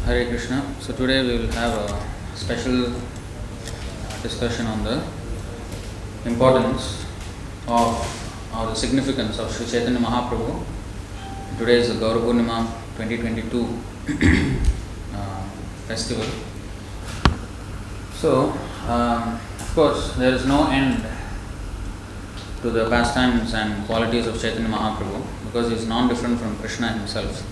Hare Krishna. So today we will have a special discussion on the importance of or the significance of Sri Chaitanya Mahaprabhu. Today is the Gaura Pūrṇimā 2022 festival. So, of course, there is no end to the pastimes and qualities of Chaitanya Mahaprabhu because he is non-different from Krishna himself.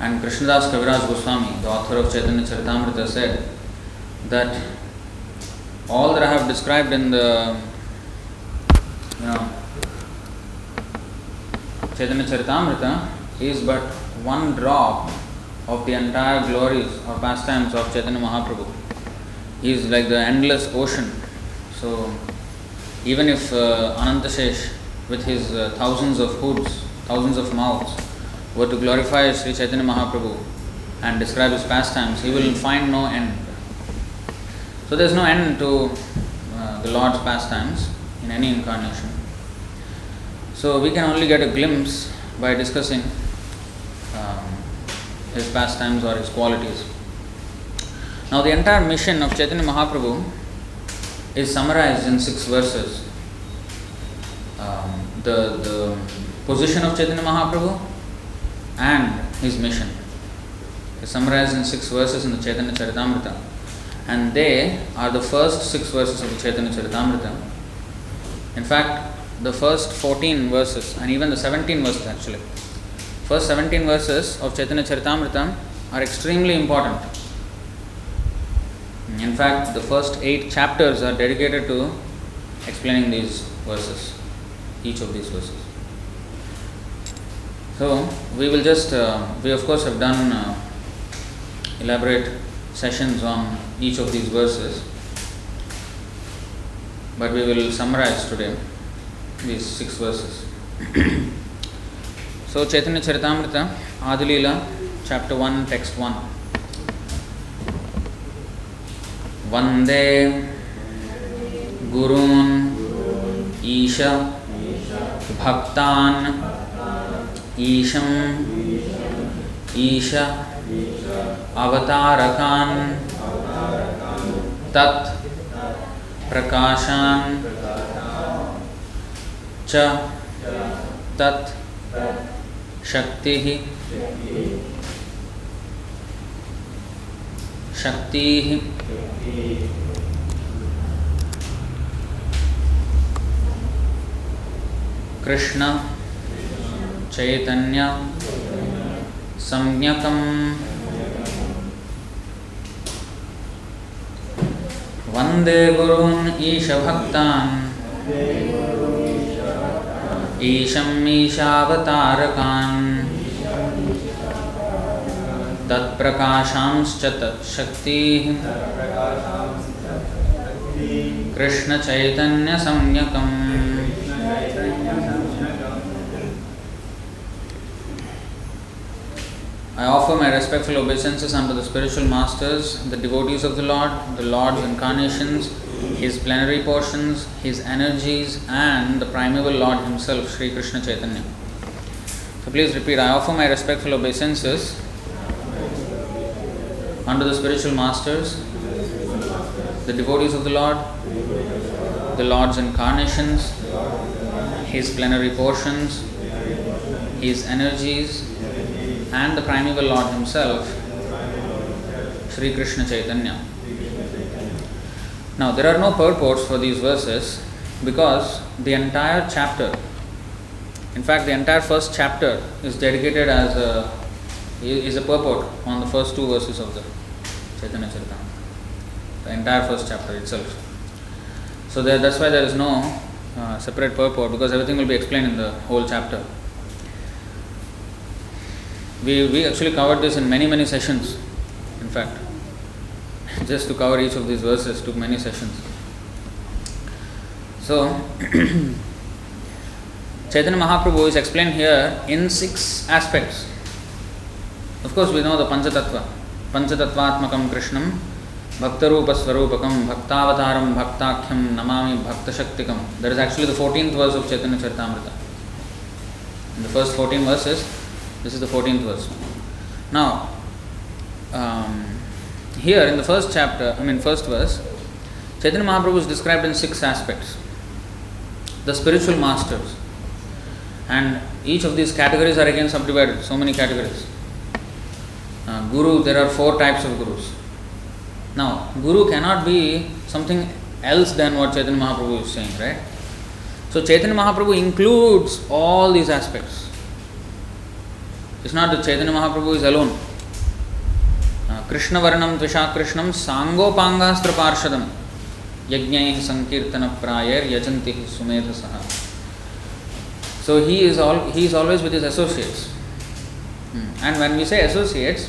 And Krishnadas Kaviraj Goswami, the author of Chaitanya Charitamrita, said that all that I have described in the Chaitanya Charitamrita is but one drop of the entire glories or pastimes of Chaitanya Mahaprabhu. He is like the endless ocean. So even if Anantashesh with his thousands of hoods, thousands of mouths were to glorify Sri Chaitanya Mahaprabhu and describe his pastimes, he will find no end. So there is no end to the Lord's pastimes in any incarnation. So we can only get a glimpse by discussing his pastimes or his qualities. Now the entire mission of Chaitanya Mahaprabhu is summarized in 6 verses. The position of Chaitanya Mahaprabhu and his mission is summarized in 6 verses in the Chaitanya Charitamrita, and they are the first 6 verses of the Chaitanya Charitamrita. In fact, the first 14 verses and even the 17 verses actually, first 17 verses of Chaitanya Charitamrita are extremely important. In fact, the first 8 chapters are dedicated to explaining these verses, each of these verses. So, we will just, we of course have done elaborate sessions on each of these verses, but we will summarize today these 6 verses. So, Chaitanya Charitamrita, Adilila, chapter 1, text 1. Vande Gurun Isha Bhaktan Isham Isha Avatarakan Tat Prakashan Cha Tat Shaktihi Krishna Chaitanya Samnyakam Vande Gurun Isha Bhaktan Isham Ishavatarakan Tat Prakashamscha Tat Shakti Krishna Chaitanya Samnyakam. I offer my respectful obeisances unto the spiritual masters, the devotees of the Lord's incarnations, His plenary portions, His energies, and the primeval Lord Himself, Sri Krishna Chaitanya. So please repeat, I offer my respectful obeisances unto the spiritual masters, the devotees of the Lord's incarnations, His plenary portions, His energies, and the primeval Lord Himself, Sri Krishna Chaitanya. Now, there are no purports for these verses because the entire chapter, in fact, the entire first chapter is dedicated as a purport on the first 2 verses of the Chaitanya Charitamrita, the entire first chapter itself. So that's why there is no separate purport, because everything will be explained in the whole chapter. We actually covered this in many sessions, in fact. Just to cover each of these verses took many sessions. So, Chaitanya Mahaprabhu is explained here in 6 aspects. Of course, we know the Panchatattvatmakam Krishnam, Bhaktarupa Swarupakam, Bhaktavataram Bhaktakhyam Namami Bhaktashaktikam. That is actually the 14th verse of Chaitanya Charitamrita. In the first 14 verses, this is the 14th verse. Now, here in the first chapter, first verse, Chaitanya Mahaprabhu is described in 6 aspects. The spiritual masters. And each of these categories are again subdivided, so many categories. Guru, there are 4 types of gurus. Now, guru cannot be something else than what Chaitanya Mahaprabhu is saying, right? So Chaitanya Mahaprabhu includes all these aspects. It's not that Chaitanya Mahaprabhu is alone. Krishna Varnam Tvisha Krishnam Sangopangastra Parshadam Yajnai Sankirtana Prayer Yajanti Sumedhasaha. So he is always with his associates. And when we say associates,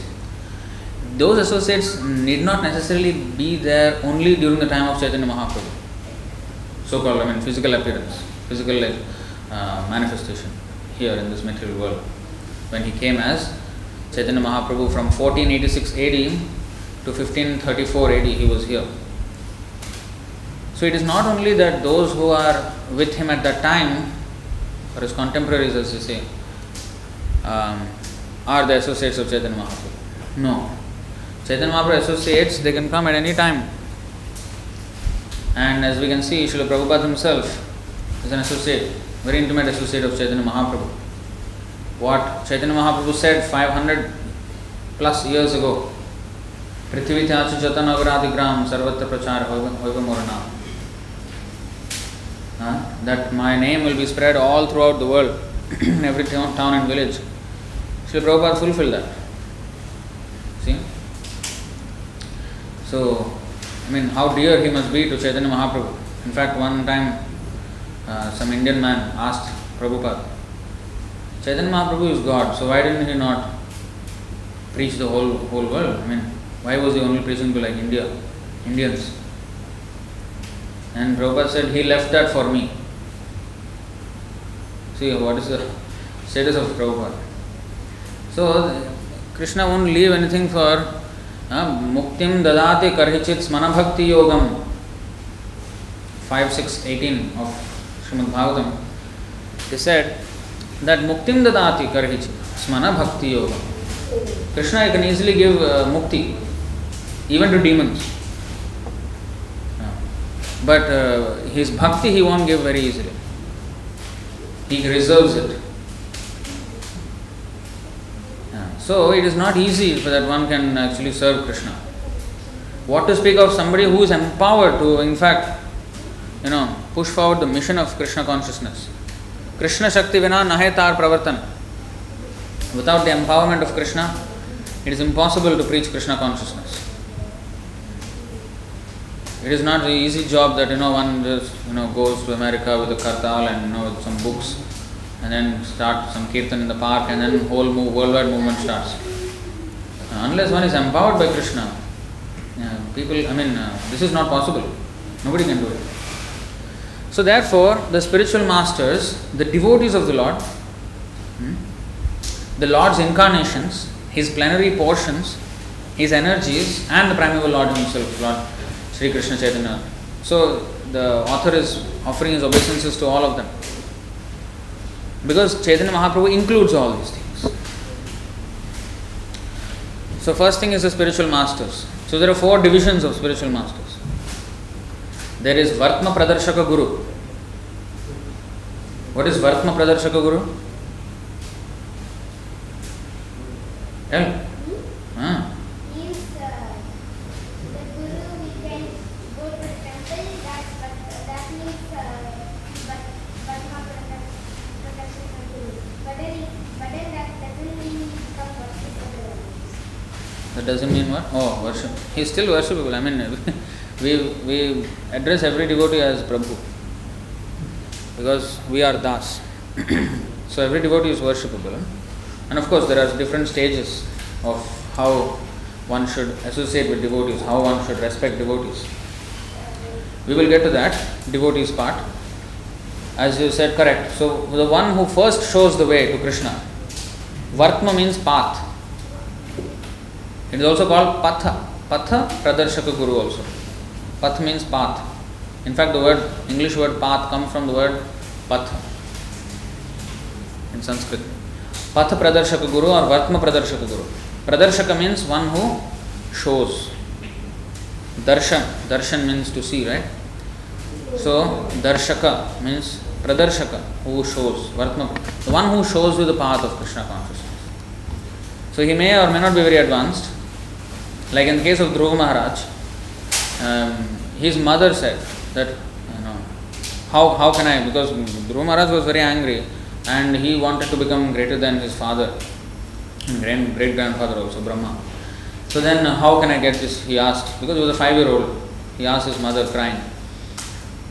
those associates need not necessarily be there only during the time of Chaitanya Mahaprabhu. So-called, physical appearance, physical manifestation here in this material world. When he came as Chaitanya Mahaprabhu from 1486 AD to 1534 AD, he was here. So it is not only that those who are with him at that time, or his contemporaries as they say, are the associates of Chaitanya Mahaprabhu. No. Chaitanya Mahaprabhu associates, they can come at any time. And as we can see, Srila Prabhupada himself is an associate, very intimate associate of Chaitanya Mahaprabhu. What Chaitanya Mahaprabhu said 500 plus years ago, Prithvi Tyachu Jatan Avaradigram Sarvatra Prachar Hoiva Morana, that my name will be spread all throughout the world, in every town and village. Srila Prabhupada fulfilled that. See? So, how dear he must be to Chaitanya Mahaprabhu. In fact, one time, some Indian man asked Prabhupada, Chaitanya Mahaprabhu is God, so why didn't he not preach the whole world? Why was he only preaching to Indians? And Prabhupada said, he left that for me. See, what is the status of Prabhupada? So, Krishna won't leave anything for Muktim Dadati Karhichit Smana Bhakti Yogam 5:6:18 of Srimad Bhagavatam. They said that Muktim Dadati Karhichit Smana Bhakti Yogam. Krishna can easily give mukti even to demons. But his bhakti he won't give very easily. He reserves it. So it is not easy for that one can actually serve Krishna. What to speak of somebody who is empowered to, in fact, push forward the mission of Krishna consciousness. Krishna Shakti Vina Nahe Tar Pravartan. Without the empowerment of Krishna, it is impossible to preach Krishna consciousness. It is not an easy job that one just goes to America with a kartal and with some books and then start some kirtan in the park and then whole worldwide movement starts. Unless one is empowered by Krishna, people, this is not possible. Nobody can do it. So therefore, the spiritual masters, the devotees of the Lord, the Lord's incarnations, His plenary portions, His energies, and the primeval Lord Himself, Lord Sri Krishna Chaitanya. So the author is offering his obeisances to all of them. Because Chaitanya Mahaprabhu includes all these things. So first thing is the spiritual masters. So there are 4 divisions of spiritual masters. There is Vartma Pradarshaka Guru. What is Vartma Pradarshaka Guru? That doesn't mean what? Oh, worship. He is still worshipable. We address every devotee as Prabhu because we are dāsa. So every devotee is worshipable. And of course there are different stages of how one should associate with devotees, how one should respect devotees. We will get to that, devotees part. As you said, correct. So the one who first shows the way to Krishna, Vartma means path. It is also called Patha. Patha Pradarshaka Guru also. Path means path. In fact, the English word path comes from the word Patha in Sanskrit. Patha Pradarshaka Guru or Vartma Pradarshaka Guru. Pradarshaka means one who shows. Darshan means to see, right? So Darshaka means Pradarshaka, who shows, Vartma, the one who shows you the path of Krishna consciousness. So he may or may not be very advanced. Like in the case of Dhruva Maharaj, his mother said that, how can I, because Dhruva Maharaj was very angry and he wanted to become greater than his father, great grandfather also, Brahma. So then how can I get this, he asked, because he was a 5-year-old, he asked his mother crying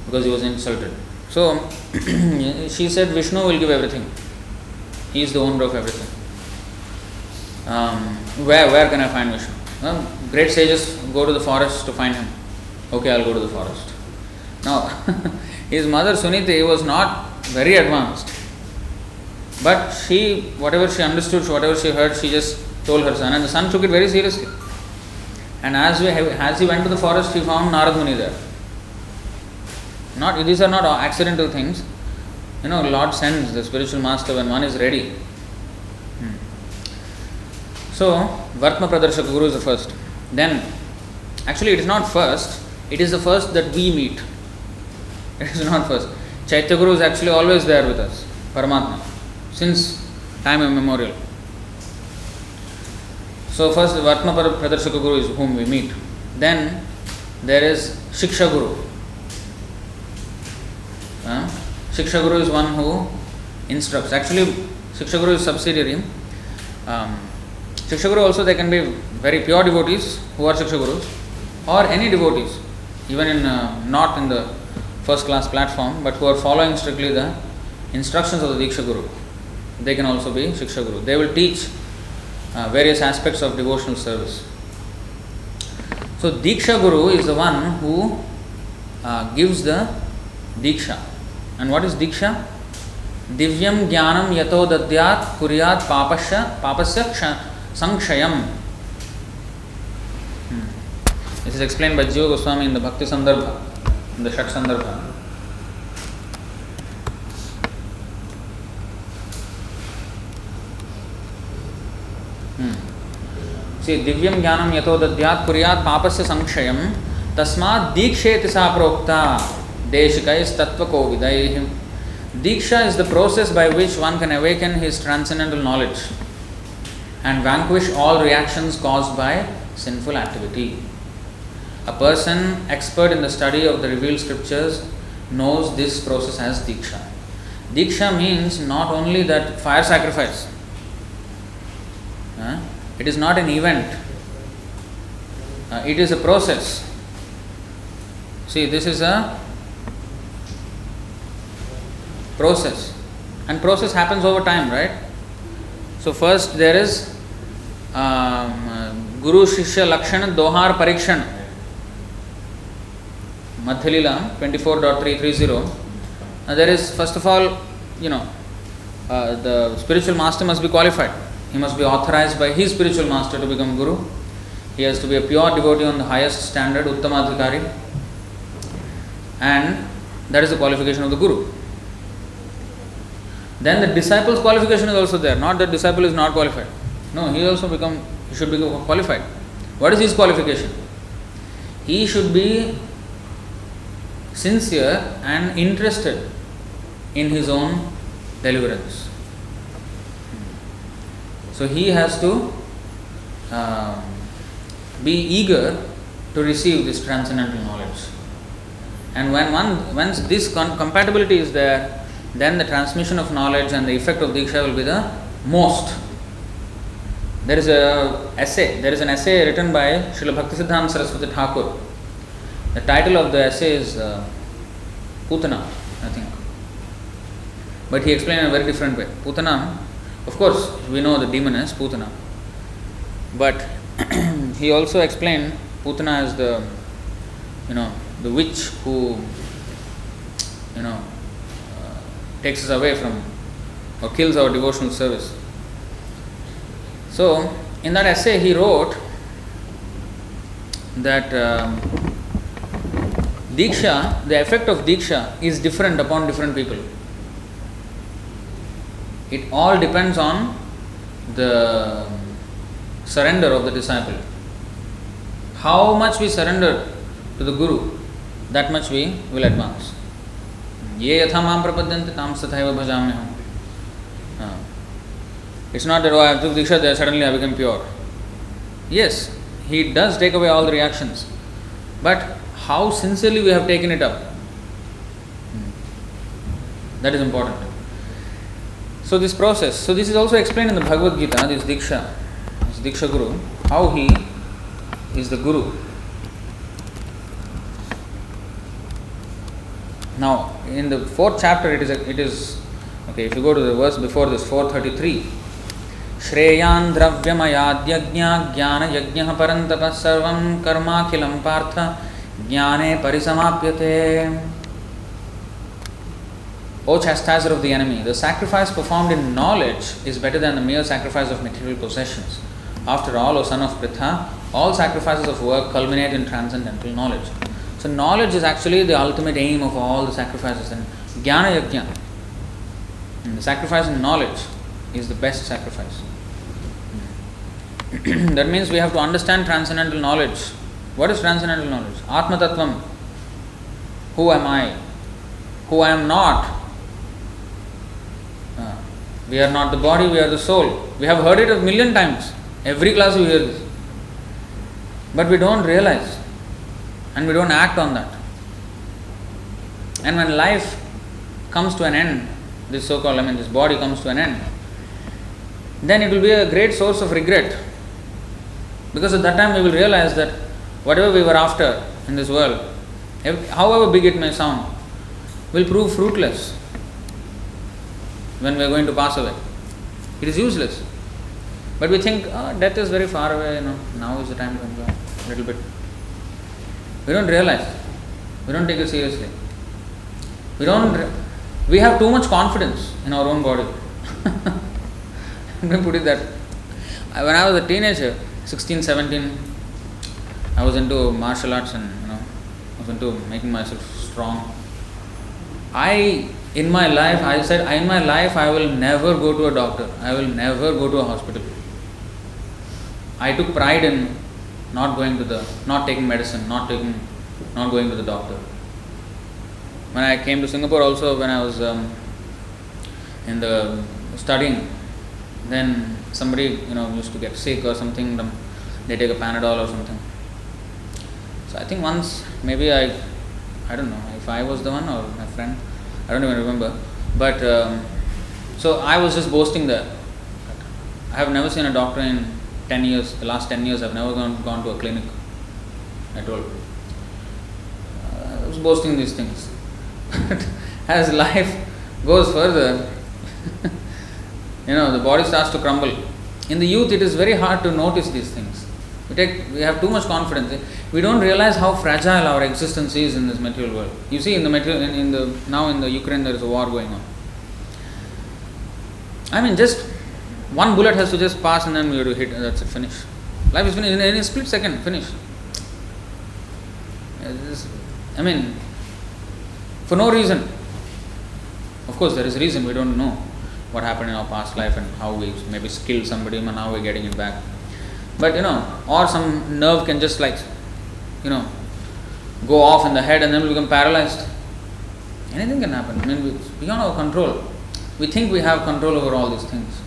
because he was insulted. So she said, Vishnu will give everything. He is the owner of everything. Where can I find Vishnu? Great sages go to the forest to find him. Okay, I'll go to the forest. Now, his mother Suniti was not very advanced, but whatever she understood, whatever she heard, she just told her son, and the son took it very seriously. And as he went to the forest, he found Narad Muni there. These are not accidental things. Lord sends the spiritual master when one is ready. So, Vartma Pradarshaka Guru is the first. Then, actually it is not first, it is the first that we meet. It is not first. Chaitya Guru is actually always there with us, Paramatma, since time immemorial. So first Vartma Pradarshaka Guru is whom we meet. Then there is Shiksha Guru. Shiksha Guru is one who instructs. Actually, Shiksha Guru is subsidiary. Shiksha Guru also, they can be very pure devotees who are Shiksha Gurus, or any devotees, even in not in the first class platform, but who are following strictly the instructions of the Diksha Guru. They can also be Shiksha Guru. They will teach various aspects of devotional service. So Diksha Guru is the one who gives the Diksha. And what is Diksha? Divyam Jnanam Yato Dadyat Kuryat Papasya Sankshayam. This is explained by Jiva Goswami in the Bhakti Sandarbha, in the Shat Sandarbha. See, Divyam Jnanam Yato Dadyat Kuryat Papasya Sankshayam Tasmat Diksheti Sa Prokta Deshikais Tattva Kovidai. Diksha is the process by which one can awaken his transcendental knowledge and vanquish all reactions caused by sinful activity. A person expert in the study of the revealed scriptures knows this process as Diksha. Diksha means not only that fire sacrifice. It is not an event. It is a process. See, this is a process. And process happens over time, right? So first there is Guru Shishya Lakshana Dohar Parikshan. Madhyalila 24.330. There is, first of all, the spiritual master must be qualified. He must be authorized by his spiritual master to become Guru. He has to be a pure devotee on the highest standard, Uttamadhikari. And that is the qualification of the Guru. Then the disciple's qualification is also there. Not that disciple is not qualified. No, he should be qualified. What is his qualification? He should be sincere and interested in his own deliverance. So he has to be eager to receive this transcendental knowledge. And once this compatibility is there, then the transmission of knowledge and the effect of Diksha will be the most. There is an essay written by Srila Bhaktisiddhanta Saraswati Thakur. The title of the essay is Pūrṇimā, I think. But he explained in a very different way. Pūrṇimā, of course, we know the demon as Pūrṇimā. But he also explained Pūrṇimā as the witch who, takes us away from or kills our devotional service. So, in that essay he wrote that Diksha, the effect of Diksha is different upon different people. It all depends on the surrender of the disciple. how much we surrender to the Guru, that much we will advance. Ye yatha mam prapadyante tam tathaiva bhajamyaham. It's not that, oh, I took Diksha, there suddenly I became pure. Yes, he does take away all the reactions. But how sincerely we have taken it up, that is important. So this process, so this is also explained in the Bhagavad Gita, this Diksha, this Shiksha Guru, how he is the Guru. Now, in the 4th chapter, it is okay, if you go to the verse before this, 433, Shreyan dravyamayadyajna jnana yajna parantapa sarvam karma khilam partha jnane parisamapyate. O chastiser of the enemy, the sacrifice performed in knowledge is better than the mere sacrifice of material possessions. After all, O son of Pritha, all sacrifices of work culminate in transcendental knowledge. So knowledge is actually the ultimate aim of all the sacrifices. And jnana yajna, the sacrifice in knowledge, is the best sacrifice. That means we have to understand transcendental knowledge. What is transcendental knowledge? Atma Tattvam. Who am I? Who I am not? We are not the body, we are the soul. We have heard it a million times. Every class we hear this. But we don't realize. And we don't act on that. And when life comes to an end, this so-called, this body comes to an end, then it will be a great source of regret. Because at that time we will realize that whatever we were after in this world, however big it may sound, will prove fruitless when we are going to pass away. It is useless. But we think, death is very far away, now is the time to enjoy a little bit. We don't realize. We don't take it seriously. We have too much confidence in our own body. I'm going to put it that. When I was a teenager, 16, 17, I was into martial arts and I was into making myself strong. In my life I will never go to a doctor. I will never go to a hospital. I took pride in not taking medicine, not going to the doctor. When I came to Singapore also, when I was in the studying, then somebody used to get sick or something, they take a Panadol or something. So I think once, maybe I don't know if I was the one or my friend, I don't even remember. But so I was just boasting there. I have never seen a doctor in 10 years. The last 10 years I've never gone to a clinic at all. I was boasting these things. But as life goes further, the body starts to crumble. In the youth, it is very hard to notice these things. We have too much confidence. We don't realize how fragile our existence is in this material world. You see, now in the Ukraine there is a war going on. Just one bullet has to just pass and then we have to hit, and that's it, finish. Life is finished in a split second, finish. For no reason. Of course, there is a reason. We don't know what happened in our past life and how we maybe killed somebody and now we're getting it back. But or some nerve can just go off in the head and then we become paralyzed. Anything can happen. It's beyond our control. We think we have control over all these things.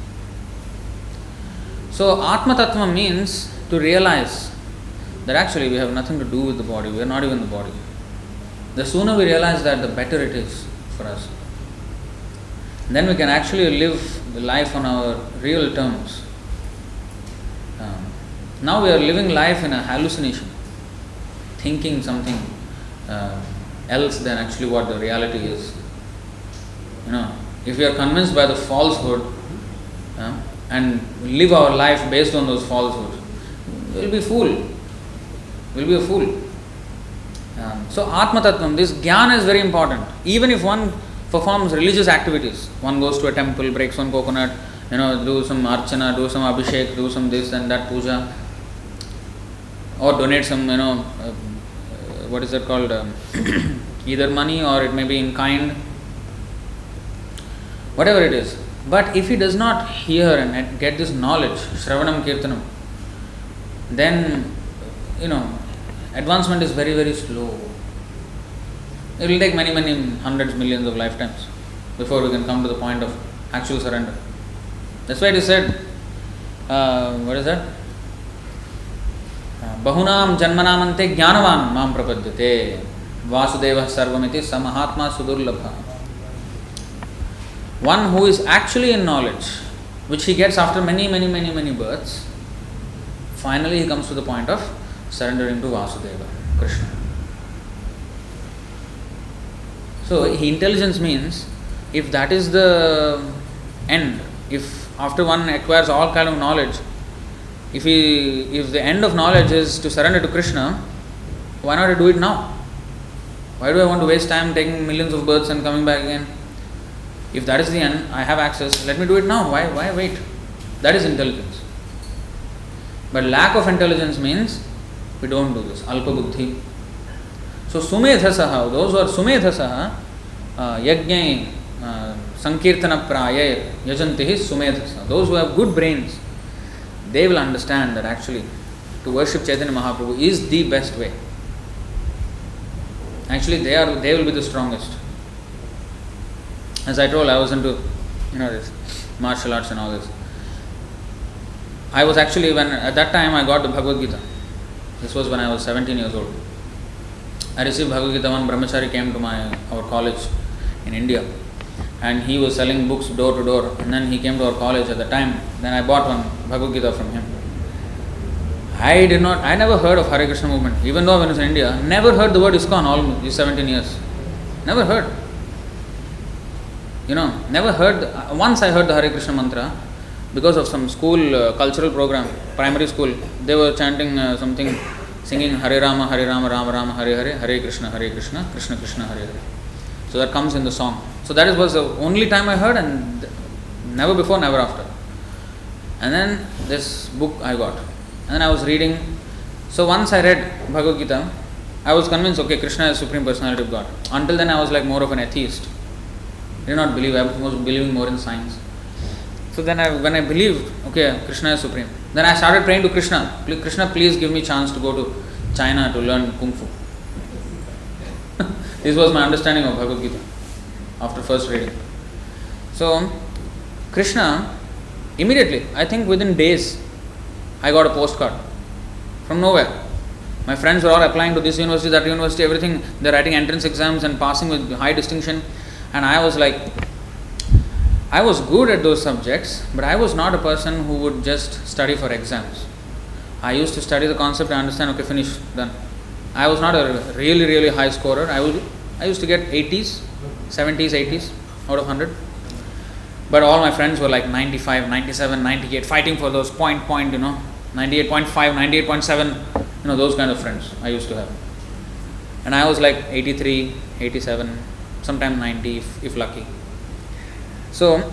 So Atma Tattva means to realize that actually we have nothing to do with the body. We are not even the body. The sooner we realize that, the better it is for us. Then we can actually live the life on our real terms. Now we are living life in a hallucination, thinking something else than actually what the reality is. If we are convinced by the falsehood and live our life based on those falsehoods, we'll be a fool. So Atma Tattvam, this jnana is very important. Even if one performs religious activities, one goes to a temple, breaks one coconut, do some archana, do some abhishek, do some this and that puja, or donate some, what is that called, either money or it may be in kind, whatever it is. But if he does not hear and get this knowledge, Shravanam Kirtanam, then advancement is very, very slow. It will take many, many hundreds, millions of lifetimes before we can come to the point of actual surrender. That's why it is said, what is that? Bahunam janmanamante jnanavan mam prapadyate vasudeva sarvamiti samahatma sudurlabha. One who is actually in knowledge, which he gets after many, many, many, many births, finally he comes to the point of surrendering to Vasudeva, Krishna. So intelligence means, if that is the end, if after one acquires all kind of knowledge, if the end of knowledge is to surrender to Krishna, why not I do it now? Why do I want to waste time taking millions of births and coming back again? If that is the end, I have access, let me do it now. Why wait? That is intelligence. But lack of intelligence means we don't do this. Alpa buddhi. So sumedhasaha, those who are sumedhasaha, yajñai sankirtana praya yajantihi sumedhasaha, those who have good brains, they will understand that actually to worship Chaitanya Mahaprabhu is the best way. Actually they will be the strongest. As I told, I was into this martial arts and all this. I was actually, at that time I got the Bhagavad Gita. This was when I was 17 years old. I received Bhagavad Gita. One brahmachari came to our college in India, and he was selling books door to door, and then he came to our college at the time. Then I bought one Bhagavad Gita from him. I never heard of Hare Krishna movement, even though I was in India. Never heard the word ISKCON all these 17 years. Never heard. Never heard. Once I heard the Hare Krishna mantra because of some school cultural program, primary school. They were chanting something, singing Hare Rama, Rama Rama, Hare Hare, Hare Krishna, Krishna Krishna, Hare Hare. So that comes in the song. So that was the only time I heard, and never before, never after. And then this book I got, and then I was reading. So once I read Bhagavad Gita, I was convinced, okay, Krishna is Supreme Personality of God. Until then I was like more of an atheist. I did not believe. I was believing more in science. So then when I believed, okay, Krishna is supreme, then I started praying to Krishna. Krishna, please give me chance to go to China to learn Kung Fu. This was my understanding of Bhagavad Gita after first reading. So Krishna, immediately, I think within days, I got a postcard from nowhere. My friends were all applying to this university, that university, everything. They're writing entrance exams and passing with high distinction. And I was like, I was good at those subjects, but I was not a person who would just study for exams. I used to study the concept and understand, okay, finish, done. I was not a really, really high scorer. I used to get 80s, 70s, 80s out of 100. But all my friends were like 95, 97, 98, fighting for those point, 98.5, 98.7, those kind of friends I used to have. And I was like 83, 87, sometimes 90 if lucky. So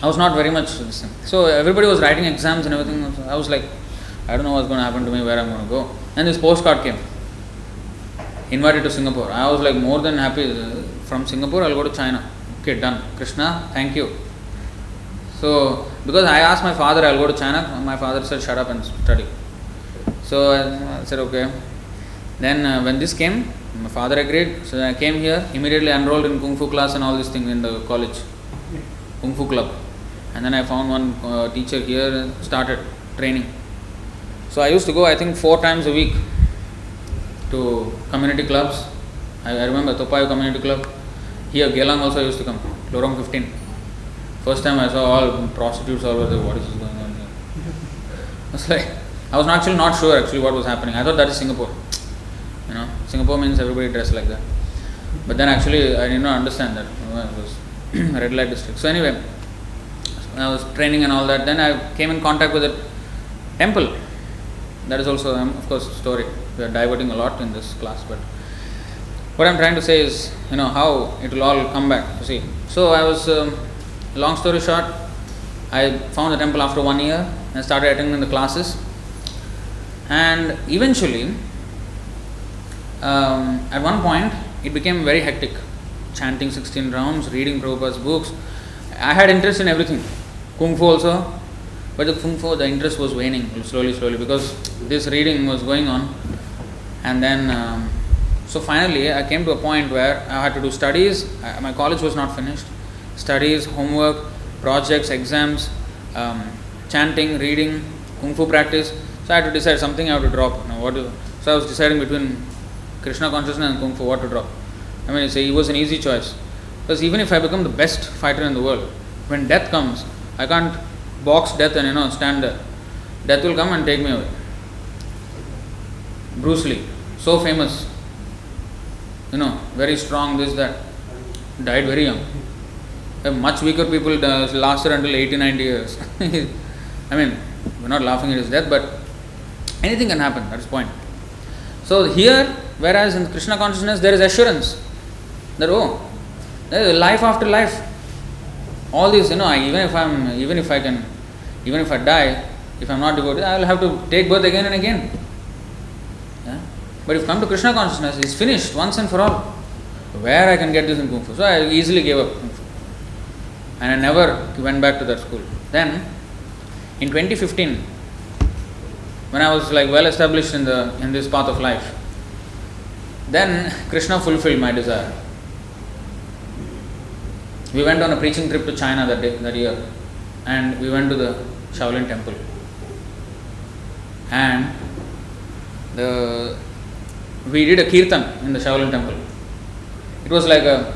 I was not very much listening. So everybody was writing exams and everything. I was like, I don't know what's going to happen to me, where I'm going to go. And this postcard came, invited to Singapore. I was like more than happy. From Singapore I'll go to China. Okay, done. Krishna, thank you. So because I asked my father I'll go to China, my father said shut up and study. So I said okay. Then when this came, my father agreed. So I came here, immediately enrolled in Kung Fu class and all these things in the college, Kung Fu club. And then I found one teacher here and started training. So I used to go, I think 4 times a week to community clubs. I remember Topayu Community Club. Here Gelang also used to come, Lorong 15. First time I saw all prostitutes all over there. What is this going on here? I was like, I was actually not sure what was happening. I thought that is Singapore. Singapore means everybody dressed like that. But then actually I did not understand that. It was red light district. So anyway, I was training and all that. Then I came in contact with a temple. That is also, of course, a story. We are diverting a lot in this class, but what I'm trying to say is, how it will all come back. You see. So I was, long story short, I found the temple after 1 year and started attending the classes. And eventually, at one point, it became very hectic. Chanting 16 rounds, reading Prabhupada's books. I had interest in everything. Kung Fu also. But the Kung Fu, the interest was waning slowly because this reading was going on. And then, so finally I came to a point where I had to do studies. My college was not finished. Studies, homework, projects, exams, chanting, reading, Kung Fu practice. So I had to decide something I have to drop. So I was deciding between Krishna consciousness and Kung Fu, what to drop. I mean, it was an easy choice. Because even if I become the best fighter in the world, when death comes, I can't box death and stand there. Death will come and take me away. Bruce Lee, so famous, very strong, this, that, died very young. Much weaker people lasted until 80-90 years. I mean, we're not laughing at his death, but anything can happen, that's the point. So here, whereas in Krishna consciousness there is assurance that there is life after life. All this, even if I die, if I'm not devoted, I will have to take birth again and again. Yeah? But if you come to Krishna consciousness, it's finished once and for all. Where I can get this in Kung Fu? So I easily gave up Kung Fu. And I never went back to that school. Then, in 2015, when I was well established in this path of life, then Krishna fulfilled my desire. We went on a preaching trip to China that year, and we went to the Shaolin temple. And we did a kirtan in the Shaolin temple. It was a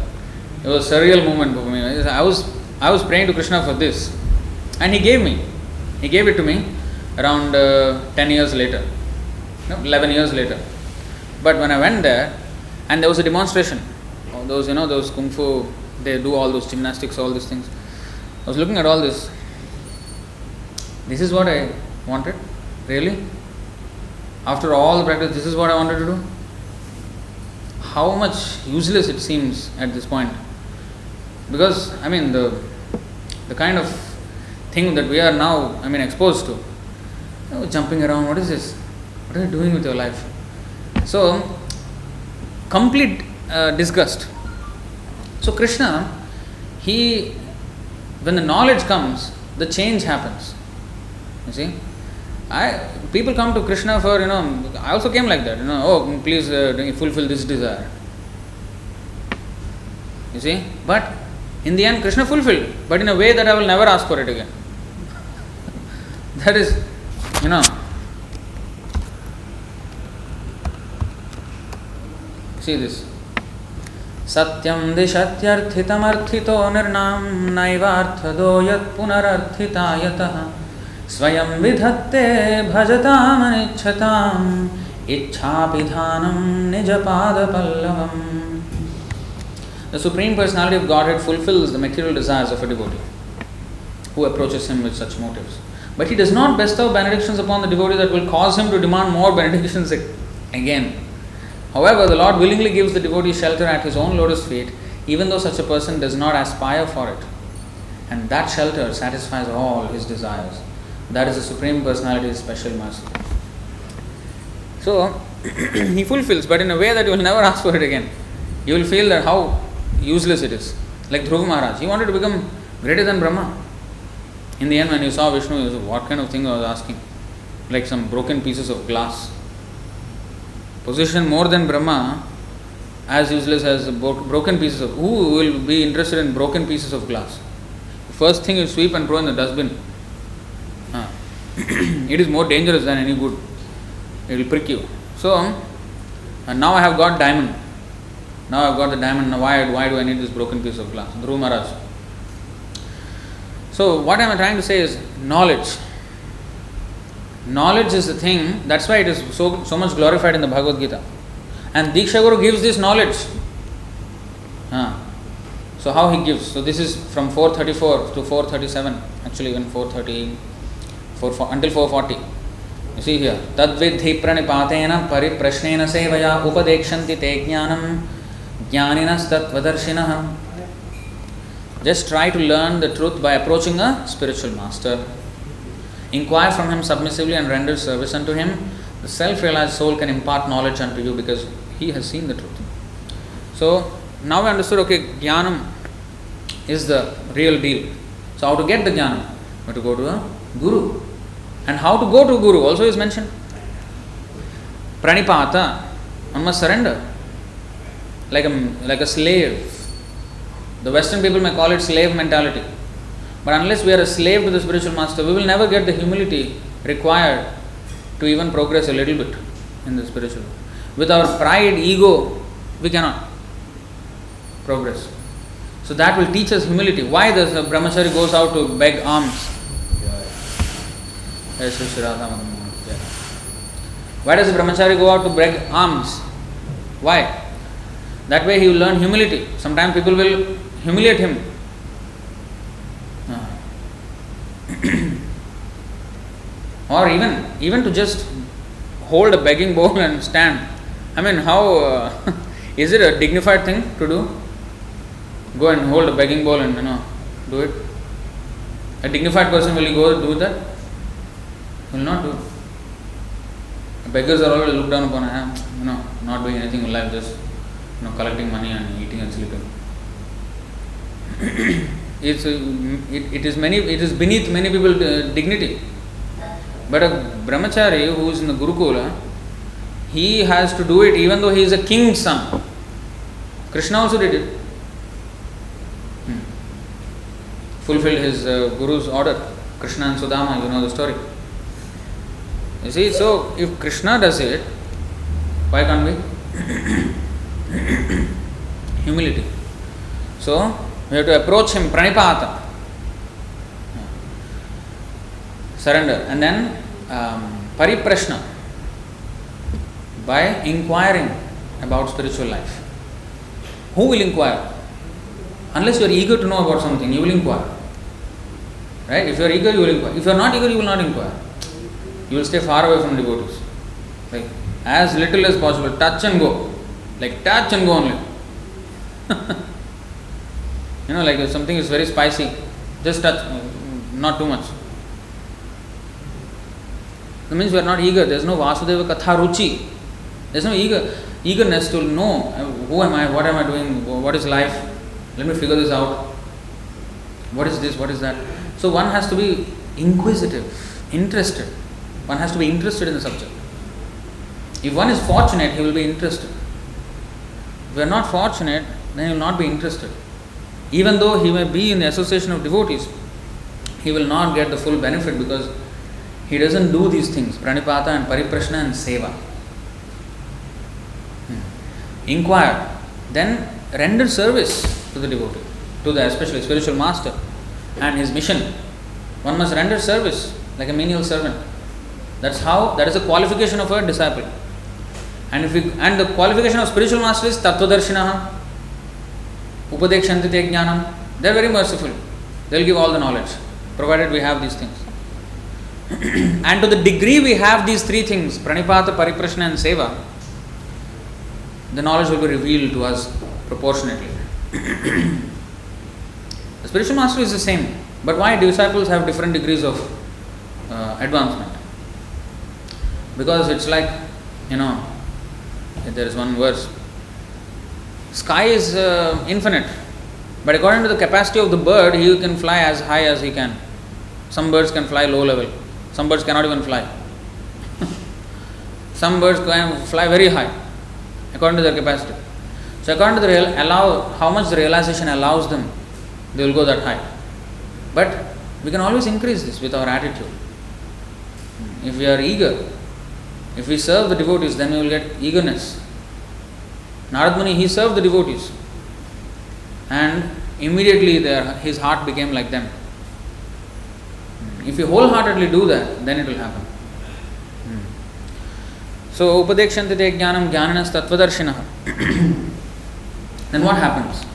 surreal moment for me. I was praying to Krishna for this, and He gave it to me around 10 years later, 11 years later. But when I went there, and there was a demonstration, those Kung Fu, they do all those gymnastics, all these things. I was looking at all this. This is what I wanted? Really? After all the practice, this is what I wanted to do? How much useless it seems at this point. Because, the kind of thing that we are now, exposed to. Jumping around, what is this? What are you doing with your life? So, complete disgust. So Krishna, when the knowledge comes, the change happens. You see? People come to Krishna for, I also came like that, please fulfill this desire. You see? But in the end, Krishna fulfilled, but in a way that I will never ask for it again. That is, see this. Satyam dishatyarthitam arthito nirnam naivarthado yat punararthitayatah swayam vidhatte bhajatam anichchatam ichchapidhanam nijapada pallavam. The Supreme Personality of Godhead fulfills the material desires of a devotee who approaches Him with such motives. But He does not bestow benedictions upon the devotee that will cause him to demand more benedictions again. However, the Lord willingly gives the devotee shelter at His own lotus feet, even though such a person does not aspire for it. And that shelter satisfies all his desires. That is the Supreme Personality's special mercy. So, He fulfills, but in a way that you will never ask for it again. You will feel that how useless it is. Like Dhruva Maharaj, he wanted to become greater than Brahma. In the end, when you saw Vishnu, you said, what kind of thing I was asking? Like some broken pieces of glass. Position more than Brahma, as useless as broken pieces of... Who will be interested in broken pieces of glass? First thing you sweep and throw in the dustbin. It is more dangerous than any good. It will prick you. So, and now I have got diamond. Now I've got the diamond. Now why do I need this broken piece of glass? Dhruva Maharaj. So what I am trying to say is knowledge. Knowledge is the thing. That's why it is so much glorified in the Bhagavad Gita. And Shiksha Guru gives this knowledge. So how he gives? So this is from 434 to 437. Actually even 430 until 440. You see here. Tadvidhi pranipatena pariprashnena sevaya upadekshanti te jnanam jnaninas tattvadarshinaha. Just try to learn the truth by approaching a spiritual master. Inquire from him submissively and render service unto him. The self-realized soul can impart knowledge unto you because he has seen the truth. So now we understood, okay, jnanam is the real deal. So how to get the jnanam? We have to go to a Guru. And how to go to Guru also is mentioned. Pranipata, one must surrender. Like a slave. The Western people may call it slave mentality. But unless we are a slave to the spiritual master, we will never get the humility required to even progress a little bit in the spiritual. With our pride, ego, we cannot progress. So that will teach us humility. Why does a brahmachari goes out to beg alms? Why does a brahmachari go out to beg alms? Why? That way he will learn humility. Sometimes people will humiliate him. Or even to just hold a begging bowl and stand. I mean, how is it a dignified thing to do? Go and hold a begging bowl and do it. A dignified person, will he go do that? Will not do. Beggars are always looked down upon. Not doing anything in life, just collecting money and eating and sleeping. It is beneath many people's dignity. But a brahmachari who is in the Gurukula, he has to do it even though he is a king's son. Krishna also did it. Fulfilled his Guru's order. Krishna and Sudama, you know the story. You see, so if Krishna does it, why can't we? Humility. So, we have to approach him, pranipata. Surrender. And then, pariprashna. By inquiring about spiritual life. Who will inquire? Unless you are eager to know about something, you will inquire. Right? If you are eager, you will inquire. If you are not eager, you will not inquire. You will stay far away from devotees. Like, as little as possible, touch and go. Like touch and go only. Like if something is very spicy, just touch, not too much. That means we are not eager. There is no Vasudeva Katha Ruchi. There is no eagerness to know who am I, what am I doing, what is life. Let me figure this out. What is this, what is that? So one has to be inquisitive, interested. One has to be interested in the subject. If one is fortunate, he will be interested. If we are not fortunate, then he will not be interested. Even though he may be in the association of devotees, he will not get the full benefit because he doesn't do these things, pranipata and pariprashna and seva. Inquire, then render service to the devotee, to the especially spiritual master and his mission. One must render service like a menial servant. That is a qualification of a disciple. And the qualification of spiritual master is Tattvavit, Upadekshanti te jnanam. They are very merciful. They will give all the knowledge, provided we have these things. And to the degree we have these three things, pranipata, pariprashna and seva, the knowledge will be revealed to us proportionately. The spiritual master is the same, but why disciples have different degrees of advancement? Because it's like, there is one verse, sky is infinite, but according to the capacity of the bird, he can fly as high as he can. Some birds can fly low level, some birds cannot even fly. Some birds can fly very high, according to their capacity. So according to how much the realization allows them, they will go that high. But we can always increase this with our attitude. If we are eager, if we serve the devotees, then we will get eagerness. Narad Muni, he served the devotees, and immediately his heart became like them. If you wholeheartedly do that, then it will happen. So, upadekshanti te jnanam jnananas tattvadarshinah. Then what happens?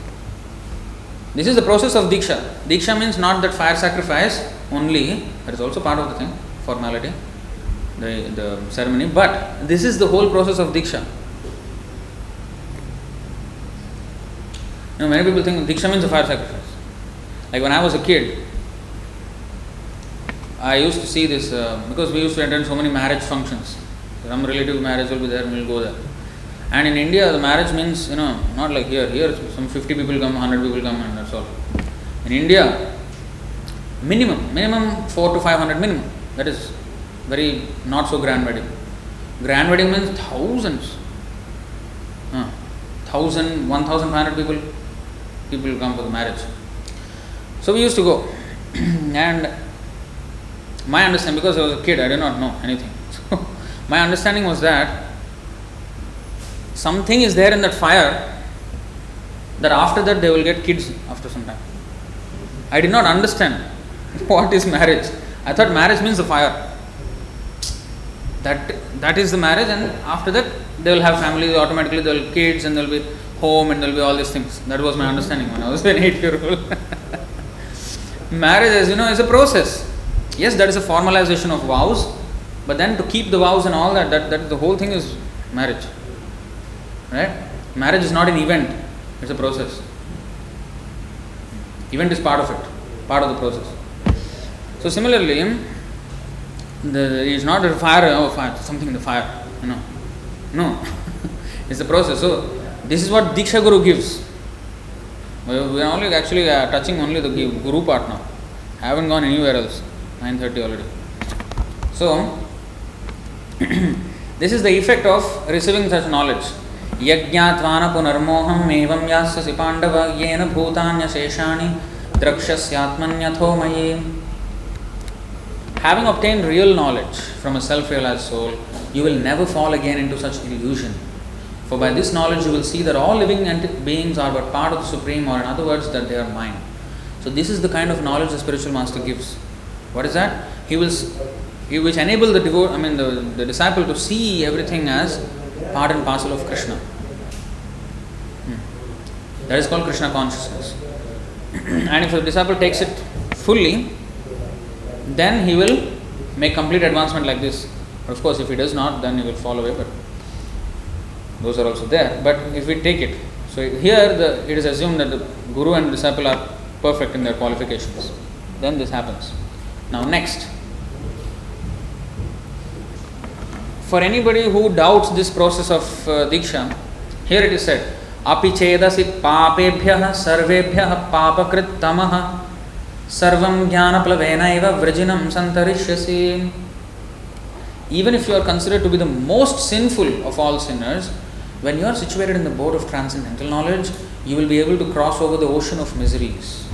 This is the process of Diksha. Diksha means not that fire sacrifice only, that is also part of the thing, formality, the ceremony, but this is the whole process of Diksha. Many people think Diksha means a fire sacrifice. Like when I was a kid, I used to see this, because we used to attend so many marriage functions. Some relative marriage will be there, we will go there. And in India, the marriage means, not like here. Here, some 50 people come, 100 people come, and that's all. In India, minimum 4 to 500 minimum. That is very not so grand wedding. Grand wedding means thousands. 1,500 people come for the marriage. So we used to go, and my understanding, because I was a kid, I did not know anything. So my understanding was that something is there in that fire, that after that they will get kids after some time. I did not understand what is marriage. I thought marriage means the fire. That is the marriage, and after that they will have family, automatically they will kids, and there will be home, and there will be all these things. That was my understanding when I was an 8-year-old. Marriage, as you know, is a process. Yes, that is a formalization of vows, but then to keep the vows and all that the whole thing is marriage. Right? Marriage is not an event, it's a process. Event is part of it, part of the process. So similarly, it's not a fire, something in the fire, No, it's the process. So this is what Shiksha Guru gives. We are only actually touching only the Guru part now. I haven't gone anywhere else. 9:30 already. So this is the effect of receiving such knowledge. Yajñātvāna punarmoham evam yāsasi pandava yena bhūtānya seshāni drakṣasyātmañyatho mayi. Having obtained real knowledge from a self-realized soul, you will never fall again into such illusion. For by this knowledge you will see that all living beings are but part of the Supreme, or in other words, that they are mine. So this is the kind of knowledge the spiritual master gives. What is that? He which enable the disciple to see everything as part and parcel of Krishna. That is called Krishna consciousness. And if the disciple takes it fully, then he will make complete advancement like this. Of course, if he does not, then he will fall away, but those are also there. But if we take it, so here it is assumed that the Guru and the disciple are perfect in their qualifications. Then this happens. Now next, for anybody who doubts this process of Diksha, here it is said, Api chedasi papebhyah sarvebhyah papakrit tamah sarvam jnana plavenaiva vrajinam santarishyasi. Even if you are considered to be the most sinful of all sinners, when you are situated in the boat of transcendental knowledge, you will be able to cross over the ocean of miseries.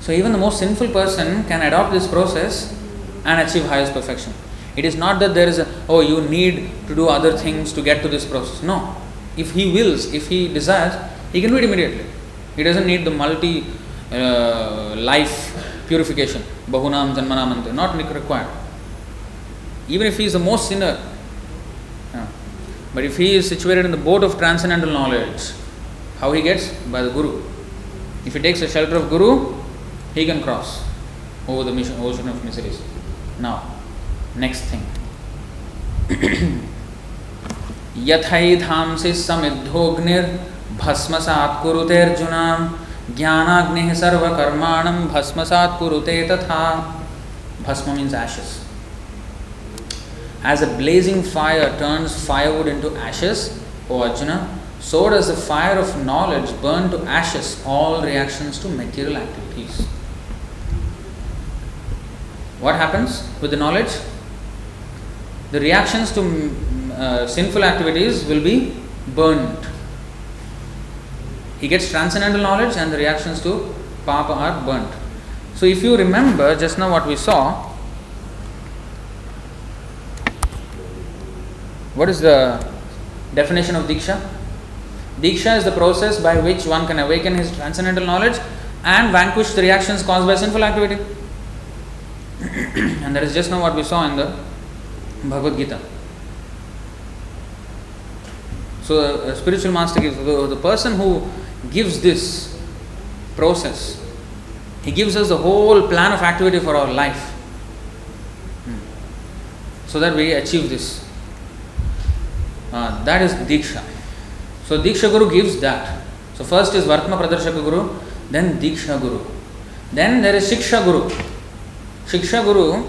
So even the most sinful person can adopt this process and achieve highest perfection. It is not that there is you need to do other things to get to this process. No. If he wills, if he desires, he can do it immediately. He doesn't need the life purification. Bahunam janmanamante. Not required. Even if he is the most sinner. But if he is situated in the boat of transcendental knowledge, how he gets? By the Guru. If he takes the shelter of Guru, he can cross over the ocean of miseries. Now, next thing. Yathai samidhognir bhasmasat kurute arjuna jnanagnih sarva karmanam bhasmasat kurute tatha. Bhasma means ashes. As a blazing fire turns firewood into ashes, O Arjuna, so does the fire of knowledge burn to ashes all reactions to material activities. What happens with the knowledge? The reactions to sinful activities will be burnt. He gets transcendental knowledge and the reactions to papa are burnt. So if you remember just now what we saw, what is the definition of Diksha? Diksha is the process by which one can awaken his transcendental knowledge and vanquish the reactions caused by sinful activity. And that is just now what we saw in the Bhagavad Gita. So a spiritual master gives, the person who gives this process, he gives us the whole plan of activity for our life, so that we achieve this. That is Diksha. So Diksha Guru gives that. So first is Vartma Pradarshaka Guru, then Diksha Guru. Then there is Shiksha Guru. Shiksha Guru,